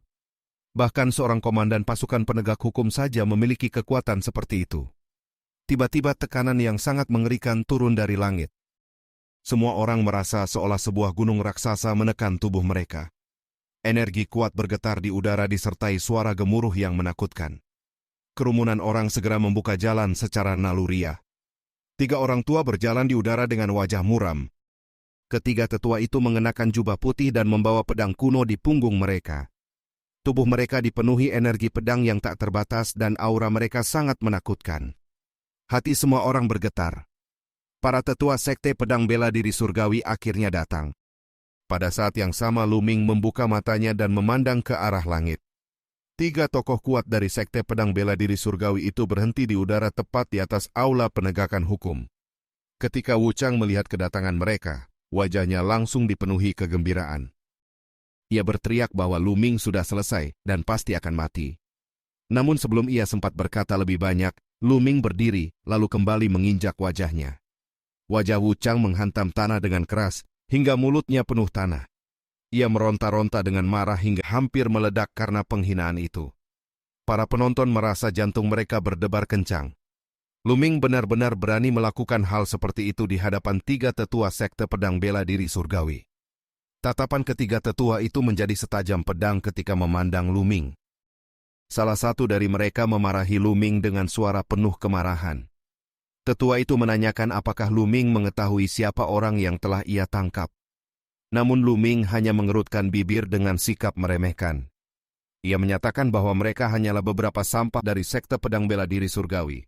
Bahkan seorang komandan pasukan penegak hukum saja memiliki kekuatan seperti itu. Tiba-tiba tekanan yang sangat mengerikan turun dari langit. Semua orang merasa seolah sebuah gunung raksasa menekan tubuh mereka. Energi kuat bergetar di udara disertai suara gemuruh yang menakutkan. Kerumunan orang segera membuka jalan secara naluriah. 3 orang tua berjalan di udara dengan wajah muram. Ketiga tetua itu mengenakan jubah putih dan membawa pedang kuno di punggung mereka. Tubuh mereka dipenuhi energi pedang yang tak terbatas dan aura mereka sangat menakutkan. Hati semua orang bergetar. Para tetua sekte pedang bela diri surgawi akhirnya datang. Pada saat yang sama Luming membuka matanya dan memandang ke arah langit. 3 tokoh kuat dari sekte pedang bela diri surgawi itu berhenti di udara tepat di atas aula penegakan hukum. Ketika Wu Chang melihat kedatangan mereka, wajahnya langsung dipenuhi kegembiraan. Ia berteriak bahwa Luming sudah selesai dan pasti akan mati. Namun sebelum ia sempat berkata lebih banyak, Luming berdiri lalu kembali menginjak wajahnya. Wajah Wu Chang menghantam tanah dengan keras, hingga mulutnya penuh tanah. Ia meronta-ronta dengan marah hingga hampir meledak karena penghinaan itu. Para penonton merasa jantung mereka berdebar kencang. Luming benar-benar berani melakukan hal seperti itu di hadapan 3 tetua sekte pedang bela diri surgawi. Tatapan ketiga tetua itu menjadi setajam pedang ketika memandang Luming. Salah satu dari mereka memarahi Luming dengan suara penuh kemarahan. Tetua itu menanyakan apakah Luming mengetahui siapa orang yang telah ia tangkap. Namun Luming hanya mengerutkan bibir dengan sikap meremehkan. Ia menyatakan bahwa mereka hanyalah beberapa sampah dari sekte pedang bela diri surgawi.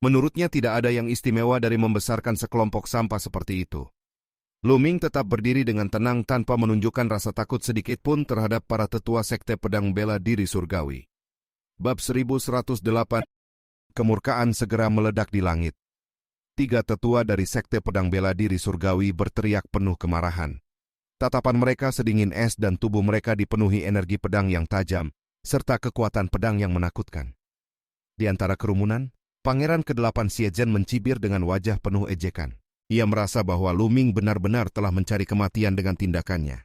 Menurutnya tidak ada yang istimewa dari membesarkan sekelompok sampah seperti itu. Luming tetap berdiri dengan tenang tanpa menunjukkan rasa takut sedikit pun terhadap para tetua sekte pedang bela diri surgawi. Bab 1108. Kemurkaan segera meledak di langit. 3 tetua dari sekte pedang bela diri surgawi berteriak penuh kemarahan. Tatapan mereka sedingin es dan tubuh mereka dipenuhi energi pedang yang tajam, serta kekuatan pedang yang menakutkan. Di antara kerumunan, Pangeran ke-8 Xie Zhen mencibir dengan wajah penuh ejekan. Ia merasa bahwa Luming benar-benar telah mencari kematian dengan tindakannya.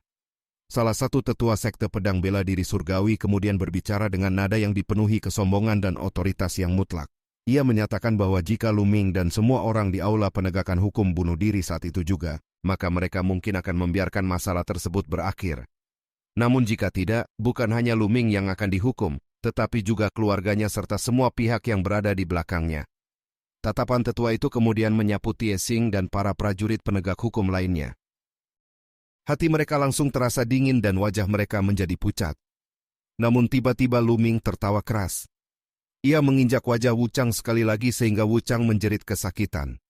Salah satu tetua sekte pedang bela diri surgawi kemudian berbicara dengan nada yang dipenuhi kesombongan dan otoritas yang mutlak. Ia menyatakan bahwa jika Luming dan semua orang di aula penegakan hukum bunuh diri saat itu juga, maka mereka mungkin akan membiarkan masalah tersebut berakhir. Namun jika tidak, bukan hanya Luming yang akan dihukum, tetapi juga keluarganya serta semua pihak yang berada di belakangnya. Tatapan tetua itu kemudian menyapu Tiesing dan para prajurit penegak hukum lainnya. Hati mereka langsung terasa dingin dan wajah mereka menjadi pucat. Namun tiba-tiba Luming tertawa keras. Ia menginjak wajah Wuchang sekali lagi sehingga Wuchang menjerit kesakitan.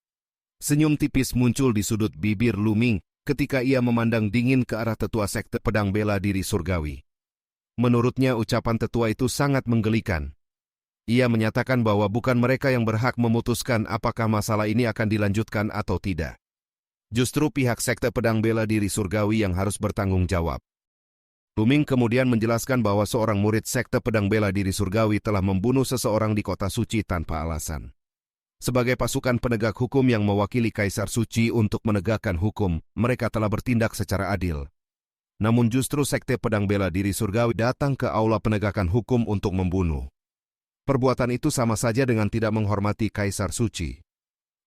Senyum tipis muncul di sudut bibir Luming ketika ia memandang dingin ke arah tetua sekte pedang bela diri surgawi. Menurutnya ucapan tetua itu sangat menggelikan. Ia menyatakan bahwa bukan mereka yang berhak memutuskan apakah masalah ini akan dilanjutkan atau tidak. Justru pihak sekte pedang bela diri surgawi yang harus bertanggung jawab. Luming kemudian menjelaskan bahwa seorang murid sekte pedang bela diri surgawi telah membunuh seseorang di kota suci tanpa alasan. Sebagai pasukan penegak hukum yang mewakili Kaisar Suci untuk menegakkan hukum, mereka telah bertindak secara adil. Namun justru sekte pedang bela diri surgawi datang ke aula penegakan hukum untuk membunuh. Perbuatan itu sama saja dengan tidak menghormati Kaisar Suci.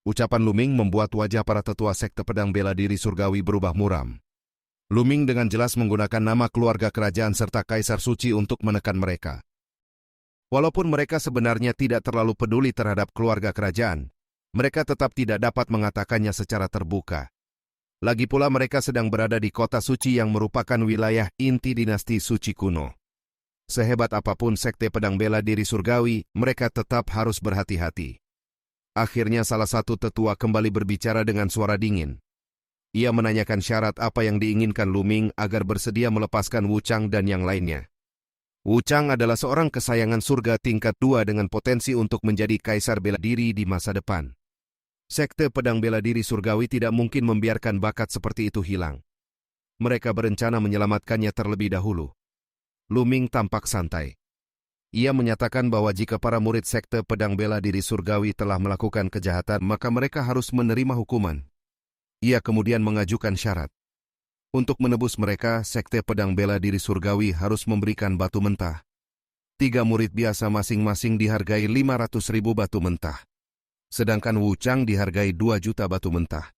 Ucapan Luming membuat wajah para tetua sekte pedang bela diri surgawi berubah muram. Luming dengan jelas menggunakan nama keluarga kerajaan serta Kaisar Suci untuk menekan mereka. Walaupun mereka sebenarnya tidak terlalu peduli terhadap keluarga kerajaan, mereka tetap tidak dapat mengatakannya secara terbuka. Lagi pula mereka sedang berada di kota suci yang merupakan wilayah inti dinasti suci kuno. Sehebat apapun sekte pedang bela diri surgawi, mereka tetap harus berhati-hati. Akhirnya salah satu tetua kembali berbicara dengan suara dingin. Ia menanyakan syarat apa yang diinginkan Luming agar bersedia melepaskan Wuchang dan yang lainnya. Wuchang adalah seorang kesayangan surga tingkat 2 dengan potensi untuk menjadi kaisar bela diri di masa depan. Sekte pedang bela diri surgawi tidak mungkin membiarkan bakat seperti itu hilang. Mereka berencana menyelamatkannya terlebih dahulu. Luming tampak santai. Ia menyatakan bahwa jika para murid sekte pedang bela diri surgawi telah melakukan kejahatan, maka mereka harus menerima hukuman. Ia kemudian mengajukan syarat. Untuk menebus mereka, sekte pedang bela diri surgawi harus memberikan batu mentah. 3 murid biasa masing-masing dihargai 500.000 batu mentah. Sedangkan Wuchang dihargai 2 juta batu mentah.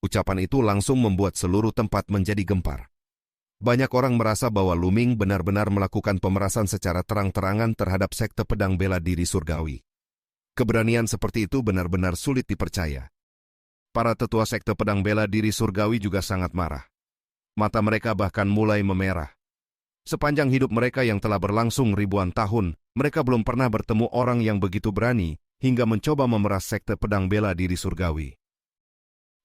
Ucapan itu langsung membuat seluruh tempat menjadi gempar. Banyak orang merasa bahwa Luming benar-benar melakukan pemerasan secara terang-terangan terhadap sekte pedang bela diri surgawi. Keberanian seperti itu benar-benar sulit dipercaya. Para tetua sekte pedang bela diri surgawi juga sangat marah. Mata mereka bahkan mulai memerah. Sepanjang hidup mereka yang telah berlangsung ribuan tahun, mereka belum pernah bertemu orang yang begitu berani hingga mencoba memeras sekte pedang bela diri surgawi.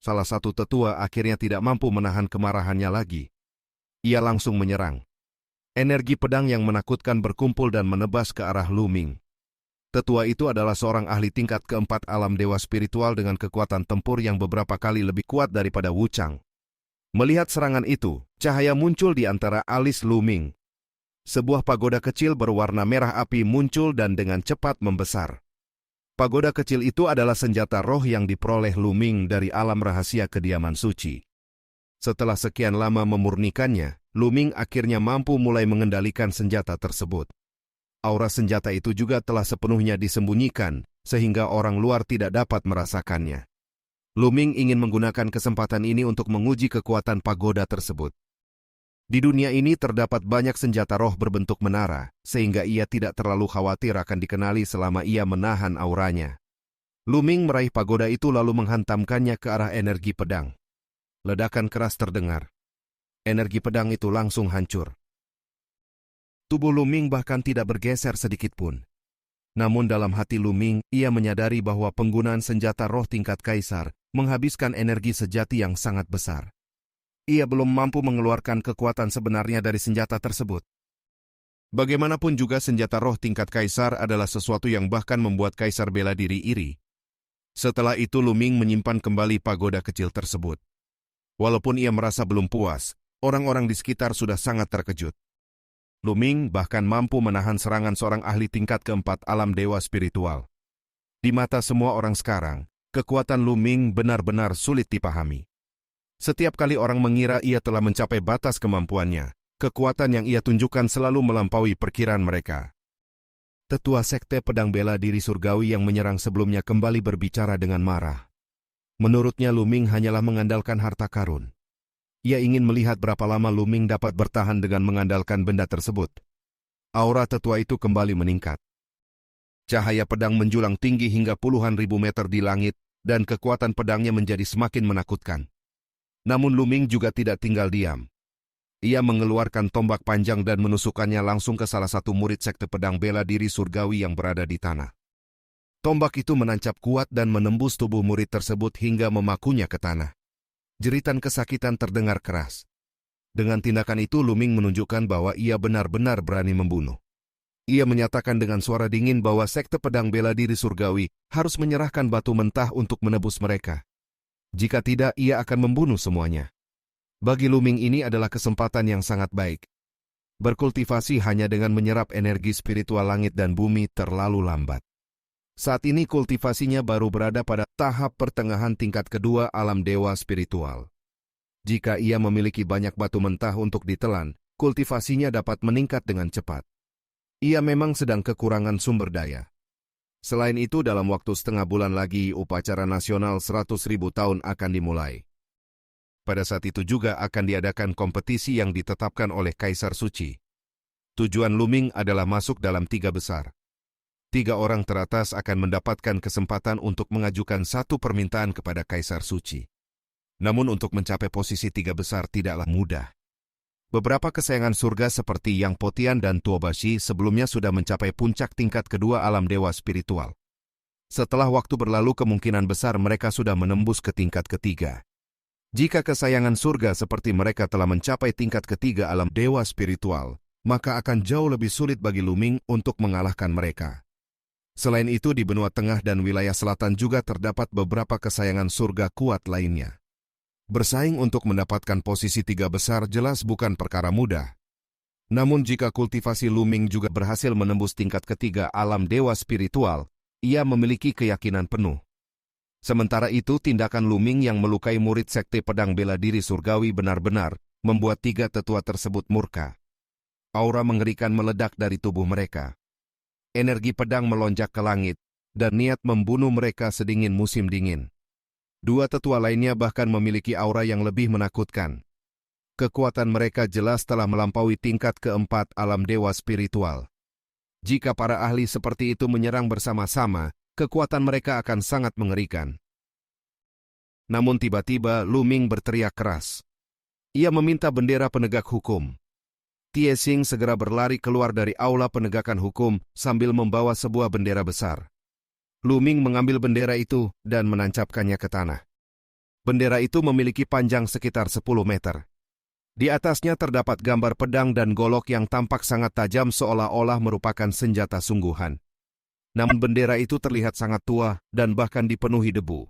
Salah satu tetua akhirnya tidak mampu menahan kemarahannya lagi. Ia langsung menyerang. Energi pedang yang menakutkan berkumpul dan menebas ke arah Luming. Tetua itu adalah seorang ahli tingkat keempat alam dewa spiritual dengan kekuatan tempur yang beberapa kali lebih kuat daripada Wuchang. Melihat serangan itu, cahaya muncul di antara alis Luming. Sebuah pagoda kecil berwarna merah api muncul dan dengan cepat membesar. Pagoda kecil itu adalah senjata roh yang diperoleh Luming dari alam rahasia kediaman suci. Setelah sekian lama memurnikannya, Luming akhirnya mampu mulai mengendalikan senjata tersebut. Aura senjata itu juga telah sepenuhnya disembunyikan, sehingga orang luar tidak dapat merasakannya. Luming ingin menggunakan kesempatan ini untuk menguji kekuatan pagoda tersebut. Di dunia ini terdapat banyak senjata roh berbentuk menara, sehingga ia tidak terlalu khawatir akan dikenali selama ia menahan auranya. Luming meraih pagoda itu lalu menghantamkannya ke arah energi pedang. Ledakan keras terdengar. Energi pedang itu langsung hancur. Tubuh Luming bahkan tidak bergeser sedikit pun. Namun dalam hati Luming, ia menyadari bahwa penggunaan senjata roh tingkat kaisar menghabiskan energi sejati yang sangat besar. Ia belum mampu mengeluarkan kekuatan sebenarnya dari senjata tersebut. Bagaimanapun juga senjata roh tingkat kaisar adalah sesuatu yang bahkan membuat kaisar bela diri iri. Setelah itu Luming menyimpan kembali pagoda kecil tersebut. Walaupun ia merasa belum puas, orang-orang di sekitar sudah sangat terkejut. Luming bahkan mampu menahan serangan seorang ahli tingkat keempat alam dewa spiritual. Di mata semua orang sekarang, kekuatan Luming benar-benar sulit dipahami. Setiap kali orang mengira ia telah mencapai batas kemampuannya, kekuatan yang ia tunjukkan selalu melampaui perkiraan mereka. Tetua sekte pedang bela diri surgawi yang menyerang sebelumnya kembali berbicara dengan marah. Menurutnya Luming hanyalah mengandalkan harta karun. Ia ingin melihat berapa lama Luming dapat bertahan dengan mengandalkan benda tersebut. Aura tetua itu kembali meningkat. Cahaya pedang menjulang tinggi hingga puluhan ribu meter di langit, dan kekuatan pedangnya menjadi semakin menakutkan. Namun Luming juga tidak tinggal diam. Ia mengeluarkan tombak panjang dan menusukkannya langsung ke salah satu murid sekte pedang bela diri surgawi yang berada di tanah. Tombak itu menancap kuat dan menembus tubuh murid tersebut hingga memakunya ke tanah. Jeritan kesakitan terdengar keras. Dengan tindakan itu Luming menunjukkan bahwa ia benar-benar berani membunuh. Ia menyatakan dengan suara dingin bahwa sekte pedang bela diri surgawi harus menyerahkan batu mentah untuk menebus mereka. Jika tidak, ia akan membunuh semuanya. Bagi Luming ini adalah kesempatan yang sangat baik. Berkultivasi hanya dengan menyerap energi spiritual langit dan bumi terlalu lambat. Saat ini kultivasinya baru berada pada tahap pertengahan tingkat kedua alam dewa spiritual. Jika ia memiliki banyak batu mentah untuk ditelan, kultivasinya dapat meningkat dengan cepat. Ia memang sedang kekurangan sumber daya. Selain itu, dalam waktu setengah bulan lagi, upacara nasional 100.000 tahun akan dimulai. Pada saat itu juga akan diadakan kompetisi yang ditetapkan oleh Kaisar Suci. Tujuan Luming adalah masuk dalam 3 besar. 3 orang teratas akan mendapatkan kesempatan untuk mengajukan satu permintaan kepada Kaisar Suci. Namun untuk mencapai posisi 3 besar tidaklah mudah. Beberapa kesayangan surga seperti Yang Potian dan Tuobashi sebelumnya sudah mencapai puncak tingkat kedua alam dewa spiritual. Setelah waktu berlalu, kemungkinan besar mereka sudah menembus ke tingkat ketiga. Jika kesayangan surga seperti mereka telah mencapai tingkat ketiga alam dewa spiritual, maka akan jauh lebih sulit bagi Luming untuk mengalahkan mereka. Selain itu, di benua tengah dan wilayah selatan juga terdapat beberapa kesayangan surga kuat lainnya. Bersaing untuk mendapatkan posisi 3 besar jelas bukan perkara mudah. Namun jika kultivasi Luming juga berhasil menembus tingkat ketiga alam dewa spiritual, ia memiliki keyakinan penuh. Sementara itu, tindakan Luming yang melukai murid sekte pedang bela diri surgawi benar-benar membuat 3 tetua tersebut murka. Aura mengerikan meledak dari tubuh mereka. Energi pedang melonjak ke langit, dan niat membunuh mereka sedingin musim dingin. 2 tetua lainnya bahkan memiliki aura yang lebih menakutkan. Kekuatan mereka jelas telah melampaui tingkat keempat alam dewa spiritual. Jika para ahli seperti itu menyerang bersama-sama, kekuatan mereka akan sangat mengerikan. Namun tiba-tiba Luming berteriak keras. Ia meminta bendera penegak hukum. Tiesing segera berlari keluar dari aula penegakan hukum sambil membawa sebuah bendera besar. Luming mengambil bendera itu dan menancapkannya ke tanah. Bendera itu memiliki panjang sekitar 10 meter. Di atasnya terdapat gambar pedang dan golok yang tampak sangat tajam seolah-olah merupakan senjata sungguhan. Namun bendera itu terlihat sangat tua dan bahkan dipenuhi debu.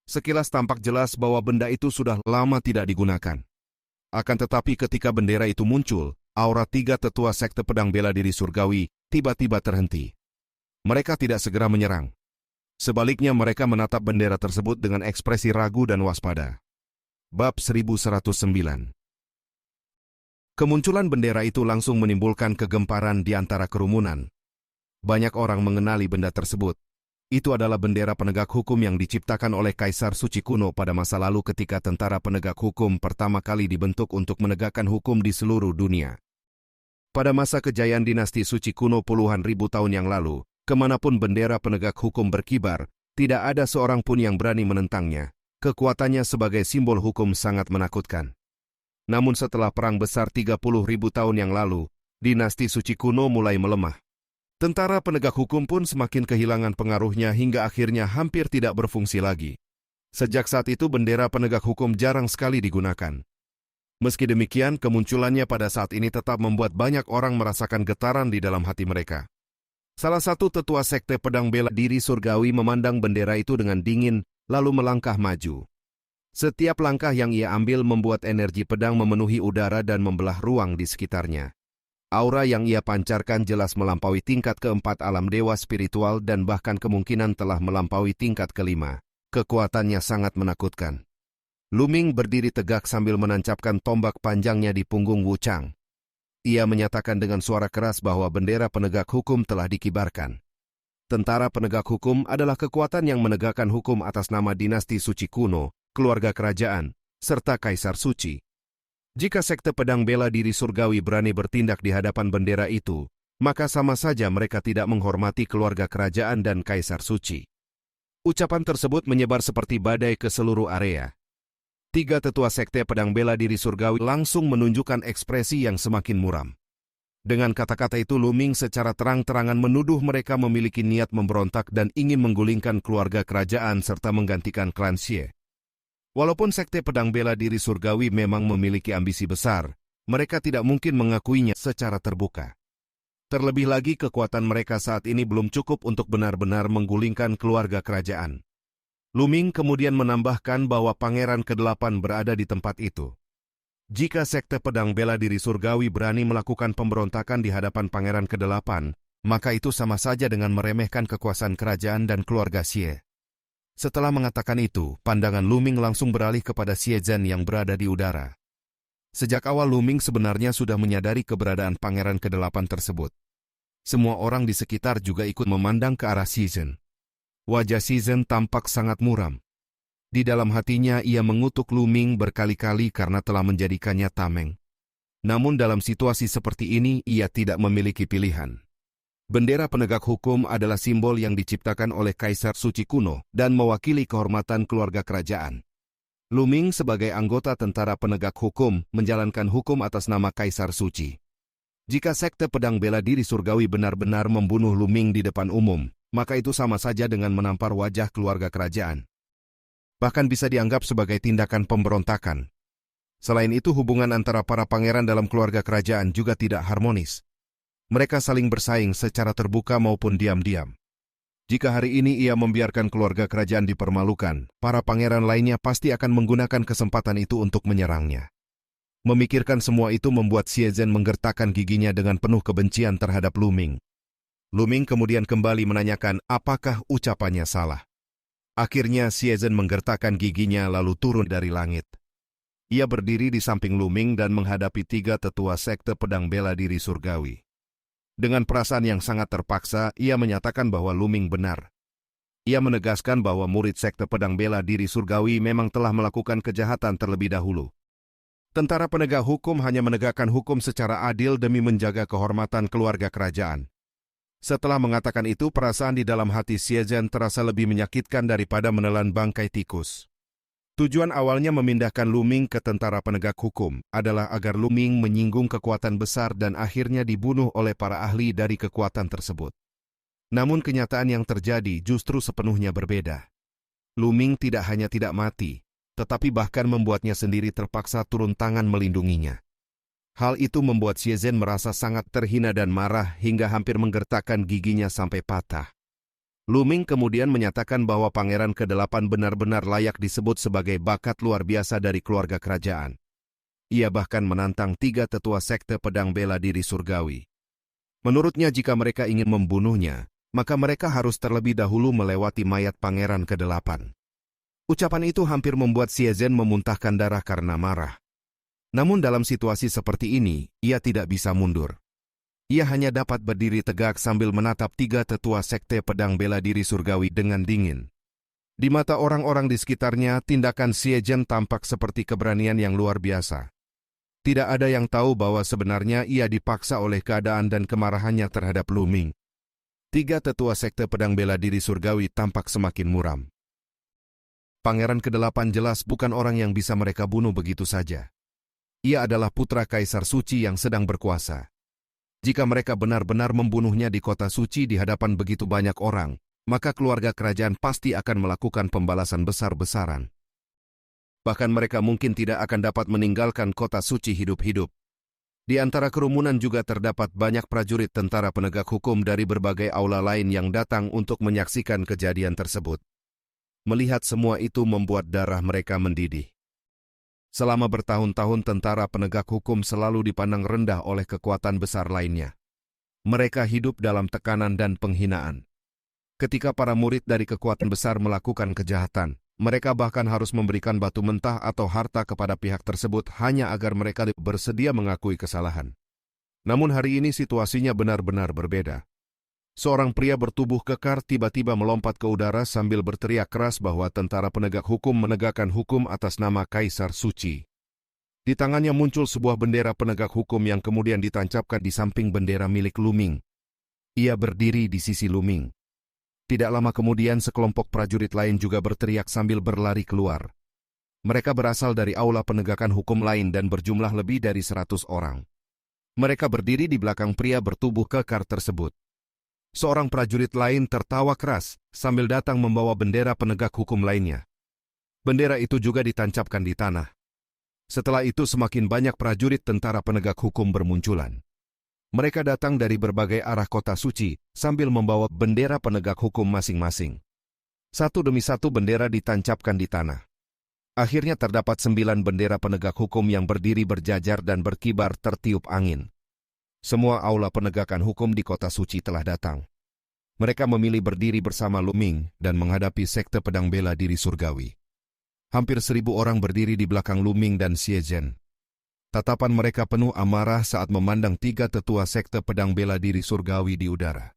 Sekilas tampak jelas bahwa benda itu sudah lama tidak digunakan. Akan tetapi ketika bendera itu muncul, aura 3 tetua sekte pedang bela diri surgawi tiba-tiba terhenti. Mereka tidak segera menyerang. Sebaliknya mereka menatap bendera tersebut dengan ekspresi ragu dan waspada. Bab 1109. Kemunculan bendera itu langsung menimbulkan kegemparan di antara kerumunan. Banyak orang mengenali benda tersebut. Itu adalah bendera penegak hukum yang diciptakan oleh Kaisar Suci kuno pada masa lalu ketika tentara penegak hukum pertama kali dibentuk untuk menegakkan hukum di seluruh dunia. Pada masa kejayaan dinasti Suci kuno puluhan ribu tahun yang lalu, kemanapun bendera penegak hukum berkibar, tidak ada seorang pun yang berani menentangnya. Kekuatannya sebagai simbol hukum sangat menakutkan. Namun setelah perang besar 30.000 tahun yang lalu, dinasti Suci kuno mulai melemah. Tentara penegak hukum pun semakin kehilangan pengaruhnya hingga akhirnya hampir tidak berfungsi lagi. Sejak saat itu bendera penegak hukum jarang sekali digunakan. Meski demikian, kemunculannya pada saat ini tetap membuat banyak orang merasakan getaran di dalam hati mereka. Salah satu tetua sekte pedang bela diri surgawi memandang bendera itu dengan dingin, lalu melangkah maju. Setiap langkah yang ia ambil membuat energi pedang memenuhi udara dan membelah ruang di sekitarnya. Aura yang ia pancarkan jelas melampaui tingkat keempat alam dewa spiritual dan bahkan kemungkinan telah melampaui tingkat kelima. Kekuatannya sangat menakutkan. Luming berdiri tegak sambil menancapkan tombak panjangnya di punggung Wu Chang. Ia menyatakan dengan suara keras bahwa bendera penegak hukum telah dikibarkan. Tentara penegak hukum adalah kekuatan yang menegakkan hukum atas nama dinasti Suci kuno, keluarga kerajaan, serta Kaisar Suci. Jika sekte pedang bela diri surgawi berani bertindak di hadapan bendera itu, maka sama saja mereka tidak menghormati keluarga kerajaan dan Kaisar Suci. Ucapan tersebut menyebar seperti badai ke seluruh area. 3 tetua sekte pedang bela diri surgawi langsung menunjukkan ekspresi yang semakin muram. Dengan kata-kata itu Lu Ming secara terang-terangan menuduh mereka memiliki niat memberontak dan ingin menggulingkan keluarga kerajaan serta menggantikan klan Xie. Walaupun sekte pedang bela diri surgawi memang memiliki ambisi besar, mereka tidak mungkin mengakuinya secara terbuka. Terlebih lagi kekuatan mereka saat ini belum cukup untuk benar-benar menggulingkan keluarga kerajaan. Lu Ming kemudian menambahkan bahwa Pangeran ke-8 berada di tempat itu. Jika sekte pedang bela diri surgawi berani melakukan pemberontakan di hadapan Pangeran ke-8, maka itu sama saja dengan meremehkan kekuasaan kerajaan dan keluarga Xie. Setelah mengatakan itu, pandangan Lu Ming langsung beralih kepada Xie Zhen yang berada di udara. Sejak awal Lu Ming sebenarnya sudah menyadari keberadaan Pangeran ke-8 tersebut. Semua orang di sekitar juga ikut memandang ke arah Xie Zhen. Wajah Xie Zhen tampak sangat muram. Di dalam hatinya ia mengutuk Lu Ming berkali-kali karena telah menjadikannya tameng. Namun dalam situasi seperti ini ia tidak memiliki pilihan. Bendera penegak hukum adalah simbol yang diciptakan oleh Kaisar Suci kuno dan mewakili kehormatan keluarga kerajaan. Lu Ming sebagai anggota tentara penegak hukum menjalankan hukum atas nama Kaisar Suci. Jika sekte pedang bela diri surgawi benar-benar membunuh Lu Ming di depan umum, maka itu sama saja dengan menampar wajah keluarga kerajaan. Bahkan bisa dianggap sebagai tindakan pemberontakan. Selain itu hubungan antara para pangeran dalam keluarga kerajaan juga tidak harmonis. Mereka saling bersaing secara terbuka maupun diam-diam. Jika hari ini ia membiarkan keluarga kerajaan dipermalukan, para pangeran lainnya pasti akan menggunakan kesempatan itu untuk menyerangnya. Memikirkan semua itu membuat Xie Zhen menggertakkan giginya dengan penuh kebencian terhadap Lu Ming. Lu Ming kemudian kembali menanyakan apakah ucapannya salah. Akhirnya Xie Zhen menggertakkan giginya lalu turun dari langit. Ia berdiri di samping Lu Ming dan menghadapi 3 tetua sekte pedang bela diri surgawi. Dengan perasaan yang sangat terpaksa, ia menyatakan bahwa Lu Ming benar. Ia menegaskan bahwa murid sekte pedang bela diri surgawi memang telah melakukan kejahatan terlebih dahulu. Tentara penegak hukum hanya menegakkan hukum secara adil demi menjaga kehormatan keluarga kerajaan. Setelah mengatakan itu, perasaan di dalam hati Xie Zhen terasa lebih menyakitkan daripada menelan bangkai tikus. Tujuan awalnya memindahkan Lu Ming ke tentara penegak hukum adalah agar Lu Ming menyinggung kekuatan besar dan akhirnya dibunuh oleh para ahli dari kekuatan tersebut. Namun kenyataan yang terjadi justru sepenuhnya berbeda. Lu Ming tidak hanya tidak mati, tetapi bahkan membuatnya sendiri terpaksa turun tangan melindunginya. Hal itu membuat Xie Zhen merasa sangat terhina dan marah hingga hampir menggertakkan giginya sampai patah. Lu Ming kemudian menyatakan bahwa Pangeran ke-8 benar-benar layak disebut sebagai bakat luar biasa dari keluarga kerajaan. Ia bahkan menantang 3 tetua sekte pedang bela diri surgawi. Menurutnya jika mereka ingin membunuhnya, maka mereka harus terlebih dahulu melewati mayat Pangeran ke-8. Ucapan itu hampir membuat Xie Zhen memuntahkan darah karena marah. Namun dalam situasi seperti ini, ia tidak bisa mundur. Ia hanya dapat berdiri tegak sambil menatap 3 tetua sekte pedang bela diri surgawi dengan dingin. Di mata orang-orang di sekitarnya, tindakan Xie Zhen tampak seperti keberanian yang luar biasa. Tidak ada yang tahu bahwa sebenarnya ia dipaksa oleh keadaan dan kemarahannya terhadap Lu Ming. 3 tetua sekte pedang bela diri surgawi tampak semakin muram. Pangeran ke-8 jelas bukan orang yang bisa mereka bunuh begitu saja. Ia adalah putra Kaisar Suci yang sedang berkuasa. Jika mereka benar-benar membunuhnya di kota suci di hadapan begitu banyak orang, maka keluarga kerajaan pasti akan melakukan pembalasan besar-besaran. Bahkan mereka mungkin tidak akan dapat meninggalkan kota suci hidup-hidup. Di antara kerumunan juga terdapat banyak prajurit tentara penegak hukum dari berbagai aula lain yang datang untuk menyaksikan kejadian tersebut. Melihat semua itu membuat darah mereka mendidih. Selama bertahun-tahun tentara penegak hukum selalu dipandang rendah oleh kekuatan besar lainnya. Mereka hidup dalam tekanan dan penghinaan. Ketika para murid dari kekuatan besar melakukan kejahatan, mereka bahkan harus memberikan batu mentah atau harta kepada pihak tersebut hanya agar mereka bersedia mengakui kesalahan. Namun hari ini situasinya benar-benar berbeda. Seorang pria bertubuh kekar tiba-tiba melompat ke udara sambil berteriak keras bahwa tentara penegak hukum menegakkan hukum atas nama Kaisar Suci. Di tangannya muncul sebuah bendera penegak hukum yang kemudian ditancapkan di samping bendera milik Lu Ming, Ia berdiri di sisi Luming. Tidak lama kemudian sekelompok prajurit lain juga berteriak sambil berlari keluar. Mereka berasal dari aula penegakan hukum lain dan berjumlah lebih dari 100 orang. Mereka berdiri di belakang pria bertubuh kekar tersebut. Seorang prajurit lain tertawa keras sambil datang membawa bendera penegak hukum lainnya. Bendera itu juga ditancapkan di tanah. Setelah itu semakin banyak prajurit tentara penegak hukum bermunculan. Mereka datang dari berbagai arah kota suci sambil membawa bendera penegak hukum masing-masing. Satu demi satu bendera ditancapkan di tanah. Akhirnya terdapat 9 bendera penegak hukum yang berdiri berjajar dan berkibar tertiup angin. Semua aula penegakan hukum di kota suci telah datang. Mereka memilih berdiri bersama Luming dan menghadapi sekte pedang bela diri surgawi. Hampir 1000 orang berdiri di belakang Luming dan Xie Zhen. Tatapan mereka penuh amarah saat memandang 3 tetua sekte pedang bela diri surgawi di udara.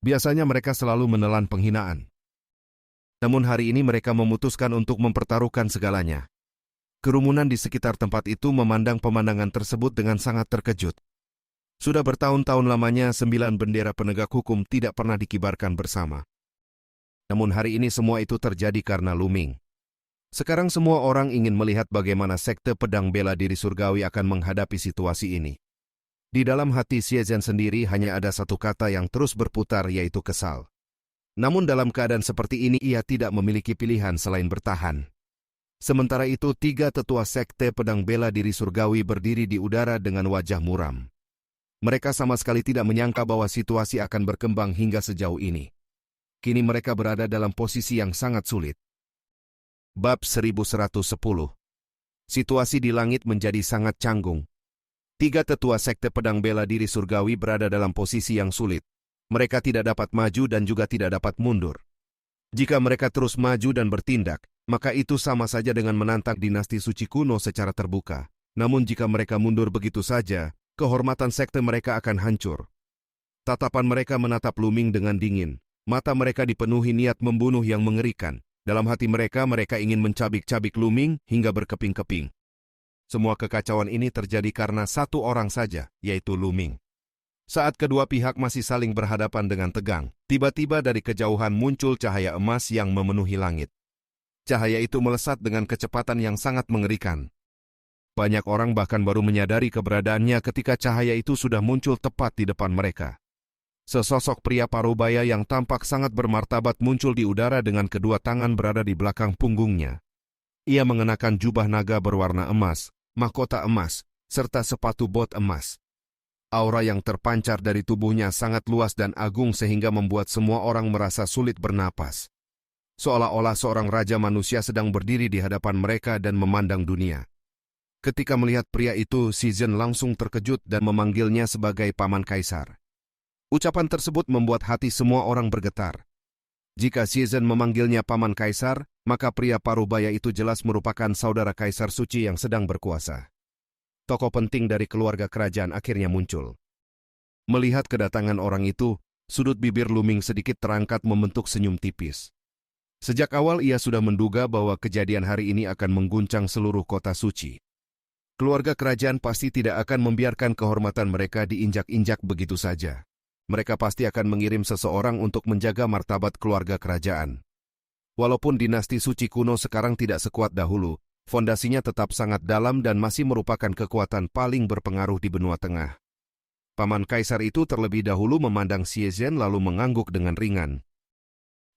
Biasanya mereka selalu menelan penghinaan. Namun hari ini mereka memutuskan untuk mempertaruhkan segalanya. Kerumunan di sekitar tempat itu memandang pemandangan tersebut dengan sangat terkejut. Sudah bertahun-tahun lamanya 9 bendera penegak hukum tidak pernah dikibarkan bersama. Namun hari ini semua itu terjadi karena Luming. Sekarang semua orang ingin melihat bagaimana sekte pedang bela diri surgawi akan menghadapi situasi ini. Di dalam hati Xie Zhen sendiri hanya ada satu kata yang terus berputar, yaitu kesal. Namun dalam keadaan seperti ini ia tidak memiliki pilihan selain bertahan. Sementara itu 3 tetua sekte pedang bela diri surgawi berdiri di udara dengan wajah muram. Mereka sama sekali tidak menyangka bahwa situasi akan berkembang hingga sejauh ini. Kini mereka berada dalam posisi yang sangat sulit. Bab 1110. Situasi di langit menjadi sangat canggung. 3 tetua sekte pedang bela diri surgawi berada dalam posisi yang sulit. Mereka tidak dapat maju dan juga tidak dapat mundur. Jika mereka terus maju dan bertindak, maka itu sama saja dengan menantang dinasti suci kuno secara terbuka. Namun jika mereka mundur begitu saja, kehormatan sekte mereka akan hancur. Tatapan mereka menatap Luming dengan dingin. Mata mereka dipenuhi niat membunuh yang mengerikan. Dalam hati mereka, mereka ingin mencabik-cabik Luming hingga berkeping-keping. Semua kekacauan ini terjadi karena satu orang saja, yaitu Luming. Saat kedua pihak masih saling berhadapan dengan tegang, tiba-tiba dari kejauhan muncul cahaya emas yang memenuhi langit. Cahaya itu melesat dengan kecepatan yang sangat mengerikan. Banyak orang bahkan baru menyadari keberadaannya ketika cahaya itu sudah muncul tepat di depan mereka. Sesosok pria parubaya yang tampak sangat bermartabat muncul di udara dengan kedua tangan berada di belakang punggungnya. Ia mengenakan jubah naga berwarna emas, mahkota emas, serta sepatu bot emas. Aura yang terpancar dari tubuhnya sangat luas dan agung sehingga membuat semua orang merasa sulit bernapas. Seolah-olah seorang raja manusia sedang berdiri di hadapan mereka dan memandang dunia. Ketika melihat pria itu, Xie Zhen langsung terkejut dan memanggilnya sebagai paman kaisar. Ucapan tersebut membuat hati semua orang bergetar. Jika Xie Zhen memanggilnya paman kaisar, maka pria parubaya itu jelas merupakan saudara kaisar suci yang sedang berkuasa. Tokoh penting dari keluarga kerajaan akhirnya muncul. Melihat kedatangan orang itu, sudut bibir Luming sedikit terangkat membentuk senyum tipis. Sejak awal ia sudah menduga bahwa kejadian hari ini akan mengguncang seluruh kota suci. Keluarga kerajaan pasti tidak akan membiarkan kehormatan mereka diinjak-injak begitu saja. Mereka pasti akan mengirim seseorang untuk menjaga martabat keluarga kerajaan. Walaupun dinasti suci kuno sekarang tidak sekuat dahulu, fondasinya tetap sangat dalam dan masih merupakan kekuatan paling berpengaruh di benua tengah. Paman kaisar itu terlebih dahulu memandang Xie Zhen lalu mengangguk dengan ringan.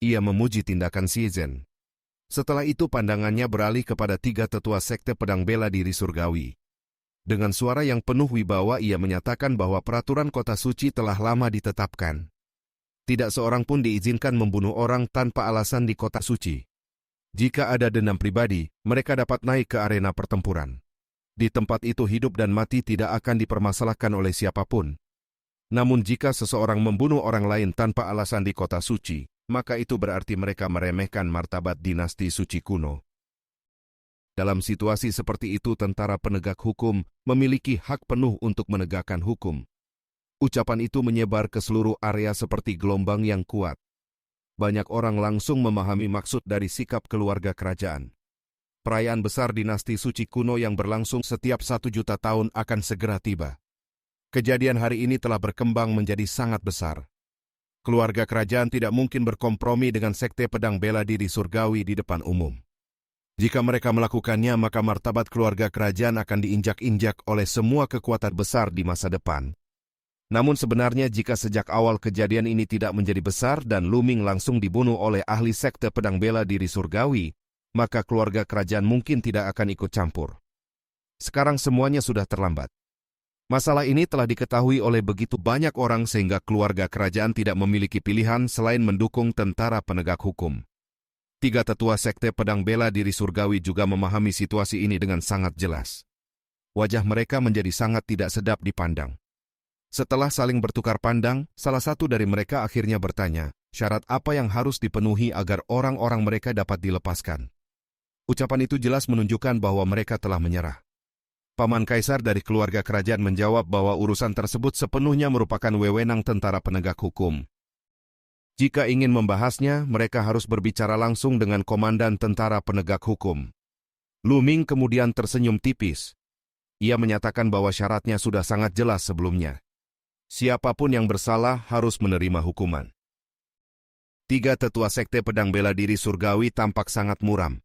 Ia memuji tindakan Xie Zhen. Setelah itu pandangannya beralih kepada 3 tetua sekte pedang bela diri surgawi. Dengan suara yang penuh wibawa ia menyatakan bahwa peraturan kota suci telah lama ditetapkan. Tidak seorang pun diizinkan membunuh orang tanpa alasan di kota suci. Jika ada dendam pribadi, mereka dapat naik ke arena pertempuran. Di tempat itu hidup dan mati tidak akan dipermasalahkan oleh siapapun. Namun jika seseorang membunuh orang lain tanpa alasan di kota suci, maka itu berarti mereka meremehkan martabat dinasti suci kuno. Dalam situasi seperti itu, tentara penegak hukum memiliki hak penuh untuk menegakkan hukum. Ucapan itu menyebar ke seluruh area seperti gelombang yang kuat. Banyak orang langsung memahami maksud dari sikap keluarga kerajaan. Perayaan besar dinasti suci kuno yang berlangsung setiap 1 juta tahun akan segera tiba. Kejadian hari ini telah berkembang menjadi sangat besar. keluarga kerajaan tidak mungkin berkompromi dengan sekte pedang bela diri surgawi di depan umum. Jika mereka melakukannya, maka martabat keluarga kerajaan akan diinjak-injak oleh semua kekuatan besar di masa depan. Namun sebenarnya jika sejak awal kejadian ini tidak menjadi besar dan Lu Ming langsung dibunuh oleh ahli sekte pedang bela diri surgawi, maka keluarga kerajaan mungkin tidak akan ikut campur. Sekarang semuanya sudah terlambat. Masalah ini telah diketahui oleh begitu banyak orang sehingga keluarga kerajaan tidak memiliki pilihan selain mendukung tentara penegak hukum. 3 tetua sekte pedang bela diri surgawi juga memahami situasi ini dengan sangat jelas. Wajah mereka menjadi sangat tidak sedap dipandang. Setelah saling bertukar pandang, salah satu dari mereka akhirnya bertanya, syarat apa yang harus dipenuhi agar orang-orang mereka dapat dilepaskan? Ucapan itu jelas menunjukkan bahwa mereka telah menyerah. Paman Kaisar dari keluarga kerajaan menjawab bahwa urusan tersebut sepenuhnya merupakan wewenang tentara penegak hukum. Jika ingin membahasnya, mereka harus berbicara langsung dengan komandan tentara penegak hukum. Lu Ming kemudian tersenyum tipis. Ia menyatakan bahwa syaratnya sudah sangat jelas sebelumnya. Siapapun yang bersalah harus menerima hukuman. 3 tetua sekte pedang bela diri surgawi tampak sangat muram.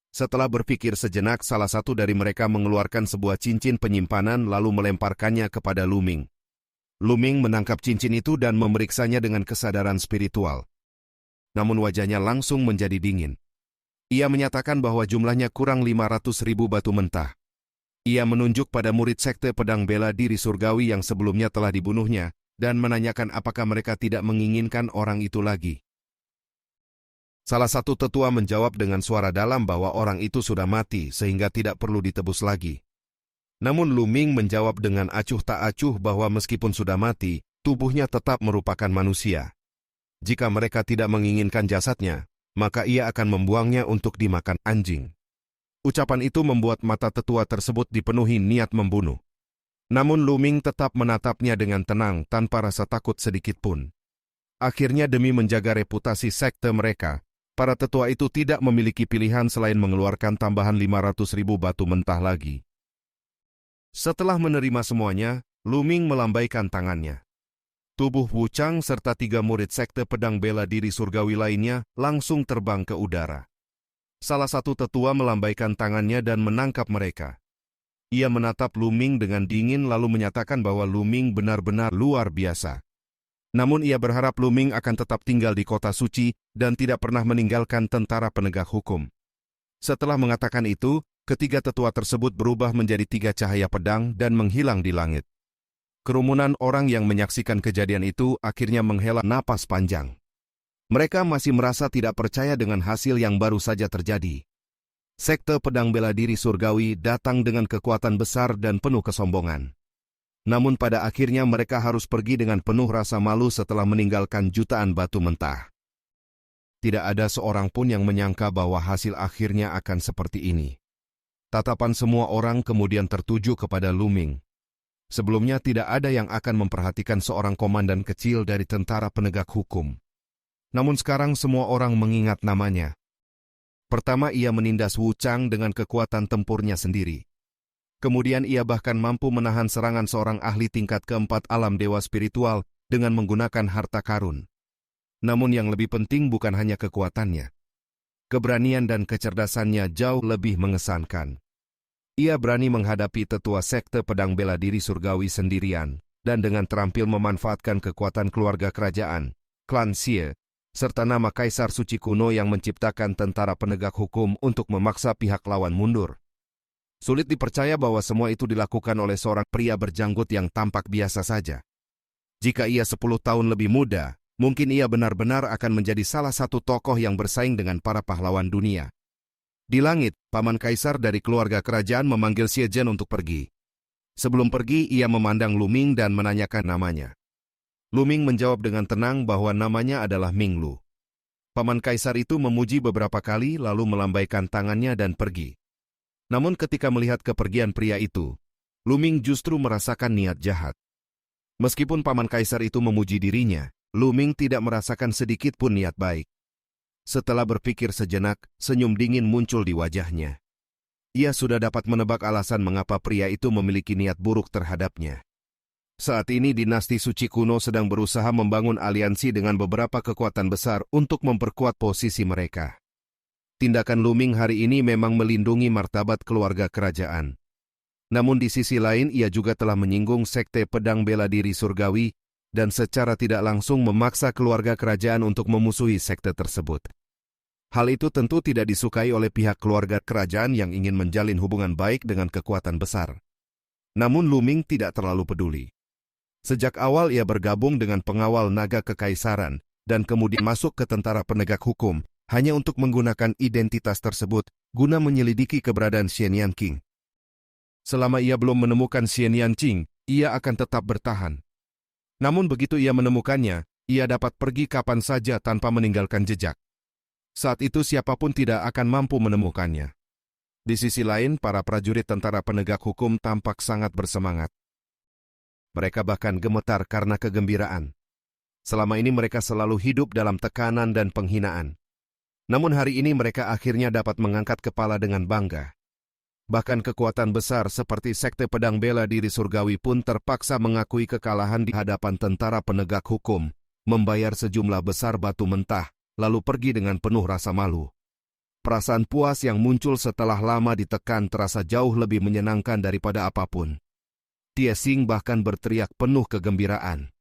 Setelah berpikir sejenak, salah satu dari mereka mengeluarkan sebuah cincin penyimpanan lalu melemparkannya kepada Lu Ming. Lu Ming menangkap cincin itu dan memeriksanya dengan kesadaran spiritual. Namun wajahnya langsung menjadi dingin. Ia menyatakan bahwa jumlahnya kurang 500.000 batu mentah. Ia menunjuk pada murid sekte pedang bela diri surgawi yang sebelumnya telah dibunuhnya dan menanyakan apakah mereka tidak menginginkan orang itu lagi. Salah satu tetua menjawab dengan suara dalam bahwa orang itu sudah mati sehingga tidak perlu ditebus lagi. Namun Lu Ming menjawab dengan acuh tak acuh bahwa meskipun sudah mati, tubuhnya tetap merupakan manusia. Jika mereka tidak menginginkan jasadnya, maka ia akan membuangnya untuk dimakan anjing. Ucapan itu membuat mata tetua tersebut dipenuhi niat membunuh. Namun Lu Ming tetap menatapnya dengan tenang tanpa rasa takut sedikit pun. Akhirnya demi menjaga reputasi sekte mereka, para tetua itu tidak memiliki pilihan selain mengeluarkan tambahan 500.000 batu mentah lagi. Setelah menerima semuanya, Lu Ming melambaikan tangannya. Tubuh Wu Chang serta 3 murid sekte pedang bela diri surgawi lainnya langsung terbang ke udara. Salah satu tetua melambaikan tangannya dan menangkap mereka. Ia menatap Lu Ming dengan dingin lalu menyatakan bahwa Lu Ming benar-benar luar biasa. Namun ia berharap Lu Ming akan tetap tinggal di kota suci dan tidak pernah meninggalkan tentara penegak hukum. Setelah mengatakan itu, ketiga tetua tersebut berubah menjadi 3 cahaya pedang dan menghilang di langit. Kerumunan orang yang menyaksikan kejadian itu akhirnya menghela napas panjang. Mereka masih merasa tidak percaya dengan hasil yang baru saja terjadi. Sekte pedang bela diri surgawi datang dengan kekuatan besar dan penuh kesombongan. Namun pada akhirnya mereka harus pergi dengan penuh rasa malu setelah meninggalkan jutaan batu mentah. Tidak ada seorang pun yang menyangka bahwa hasil akhirnya akan seperti ini. Tatapan semua orang kemudian tertuju kepada Lu Ming. Sebelumnya tidak ada yang akan memperhatikan seorang komandan kecil dari tentara penegak hukum. Namun sekarang semua orang mengingat namanya. Pertama ia menindas Wu Chang dengan kekuatan tempurnya sendiri. Kemudian ia bahkan mampu menahan serangan seorang ahli tingkat keempat alam dewa spiritual dengan menggunakan harta karun. Namun yang lebih penting bukan hanya kekuatannya. Keberanian dan kecerdasannya jauh lebih mengesankan. Ia berani menghadapi tetua sekte pedang bela diri surgawi sendirian, dan dengan terampil memanfaatkan kekuatan keluarga kerajaan, klan Xie, serta nama Kaisar Suci kuno yang menciptakan tentara penegak hukum untuk memaksa pihak lawan mundur. Sulit dipercaya bahwa semua itu dilakukan oleh seorang pria berjanggut yang tampak biasa saja. Jika ia 10 tahun lebih muda, mungkin ia benar-benar akan menjadi salah satu tokoh yang bersaing dengan para pahlawan dunia. Di langit, Paman Kaisar dari keluarga kerajaan memanggil Xie Zhen untuk pergi. Sebelum pergi, ia memandang Lu Ming dan menanyakan namanya. Lu Ming menjawab dengan tenang bahwa namanya adalah Ming Lu. Paman Kaisar itu memuji beberapa kali lalu melambaikan tangannya dan pergi. Namun ketika melihat kepergian pria itu, Lu Ming justru merasakan niat jahat. Meskipun Paman Kaisar itu memuji dirinya, Lu Ming tidak merasakan sedikit pun niat baik. Setelah berpikir sejenak, senyum dingin muncul di wajahnya. Ia sudah dapat menebak alasan mengapa pria itu memiliki niat buruk terhadapnya. Saat ini dinasti suci kuno sedang berusaha membangun aliansi dengan beberapa kekuatan besar untuk memperkuat posisi mereka. Tindakan Lu-Ming hari ini memang melindungi martabat keluarga kerajaan. Namun di sisi lain ia juga telah menyinggung sekte pedang bela diri surgawi dan secara tidak langsung memaksa keluarga kerajaan untuk memusuhi sekte tersebut. Hal itu tentu tidak disukai oleh pihak keluarga kerajaan yang ingin menjalin hubungan baik dengan kekuatan besar. Namun Lu-Ming tidak terlalu peduli. Sejak awal ia bergabung dengan pengawal naga kekaisaran dan kemudian masuk ke tentara penegak hukum hanya untuk menggunakan identitas tersebut guna menyelidiki keberadaan Xian Yanqing. Selama ia belum menemukan Xian Yanqing, ia akan tetap bertahan. Namun begitu ia menemukannya, ia dapat pergi kapan saja tanpa meninggalkan jejak. Saat itu siapapun tidak akan mampu menemukannya. Di sisi lain, para prajurit tentara penegak hukum tampak sangat bersemangat. Mereka bahkan gemetar karena kegembiraan. Selama ini mereka selalu hidup dalam tekanan dan penghinaan. Namun hari ini mereka akhirnya dapat mengangkat kepala dengan bangga. Bahkan kekuatan besar seperti sekte pedang bela diri surgawi pun terpaksa mengakui kekalahan di hadapan tentara penegak hukum, membayar sejumlah besar batu mentah, lalu pergi dengan penuh rasa malu. Perasaan puas yang muncul setelah lama ditekan terasa jauh lebih menyenangkan daripada apapun. Tie Xing bahkan berteriak penuh kegembiraan.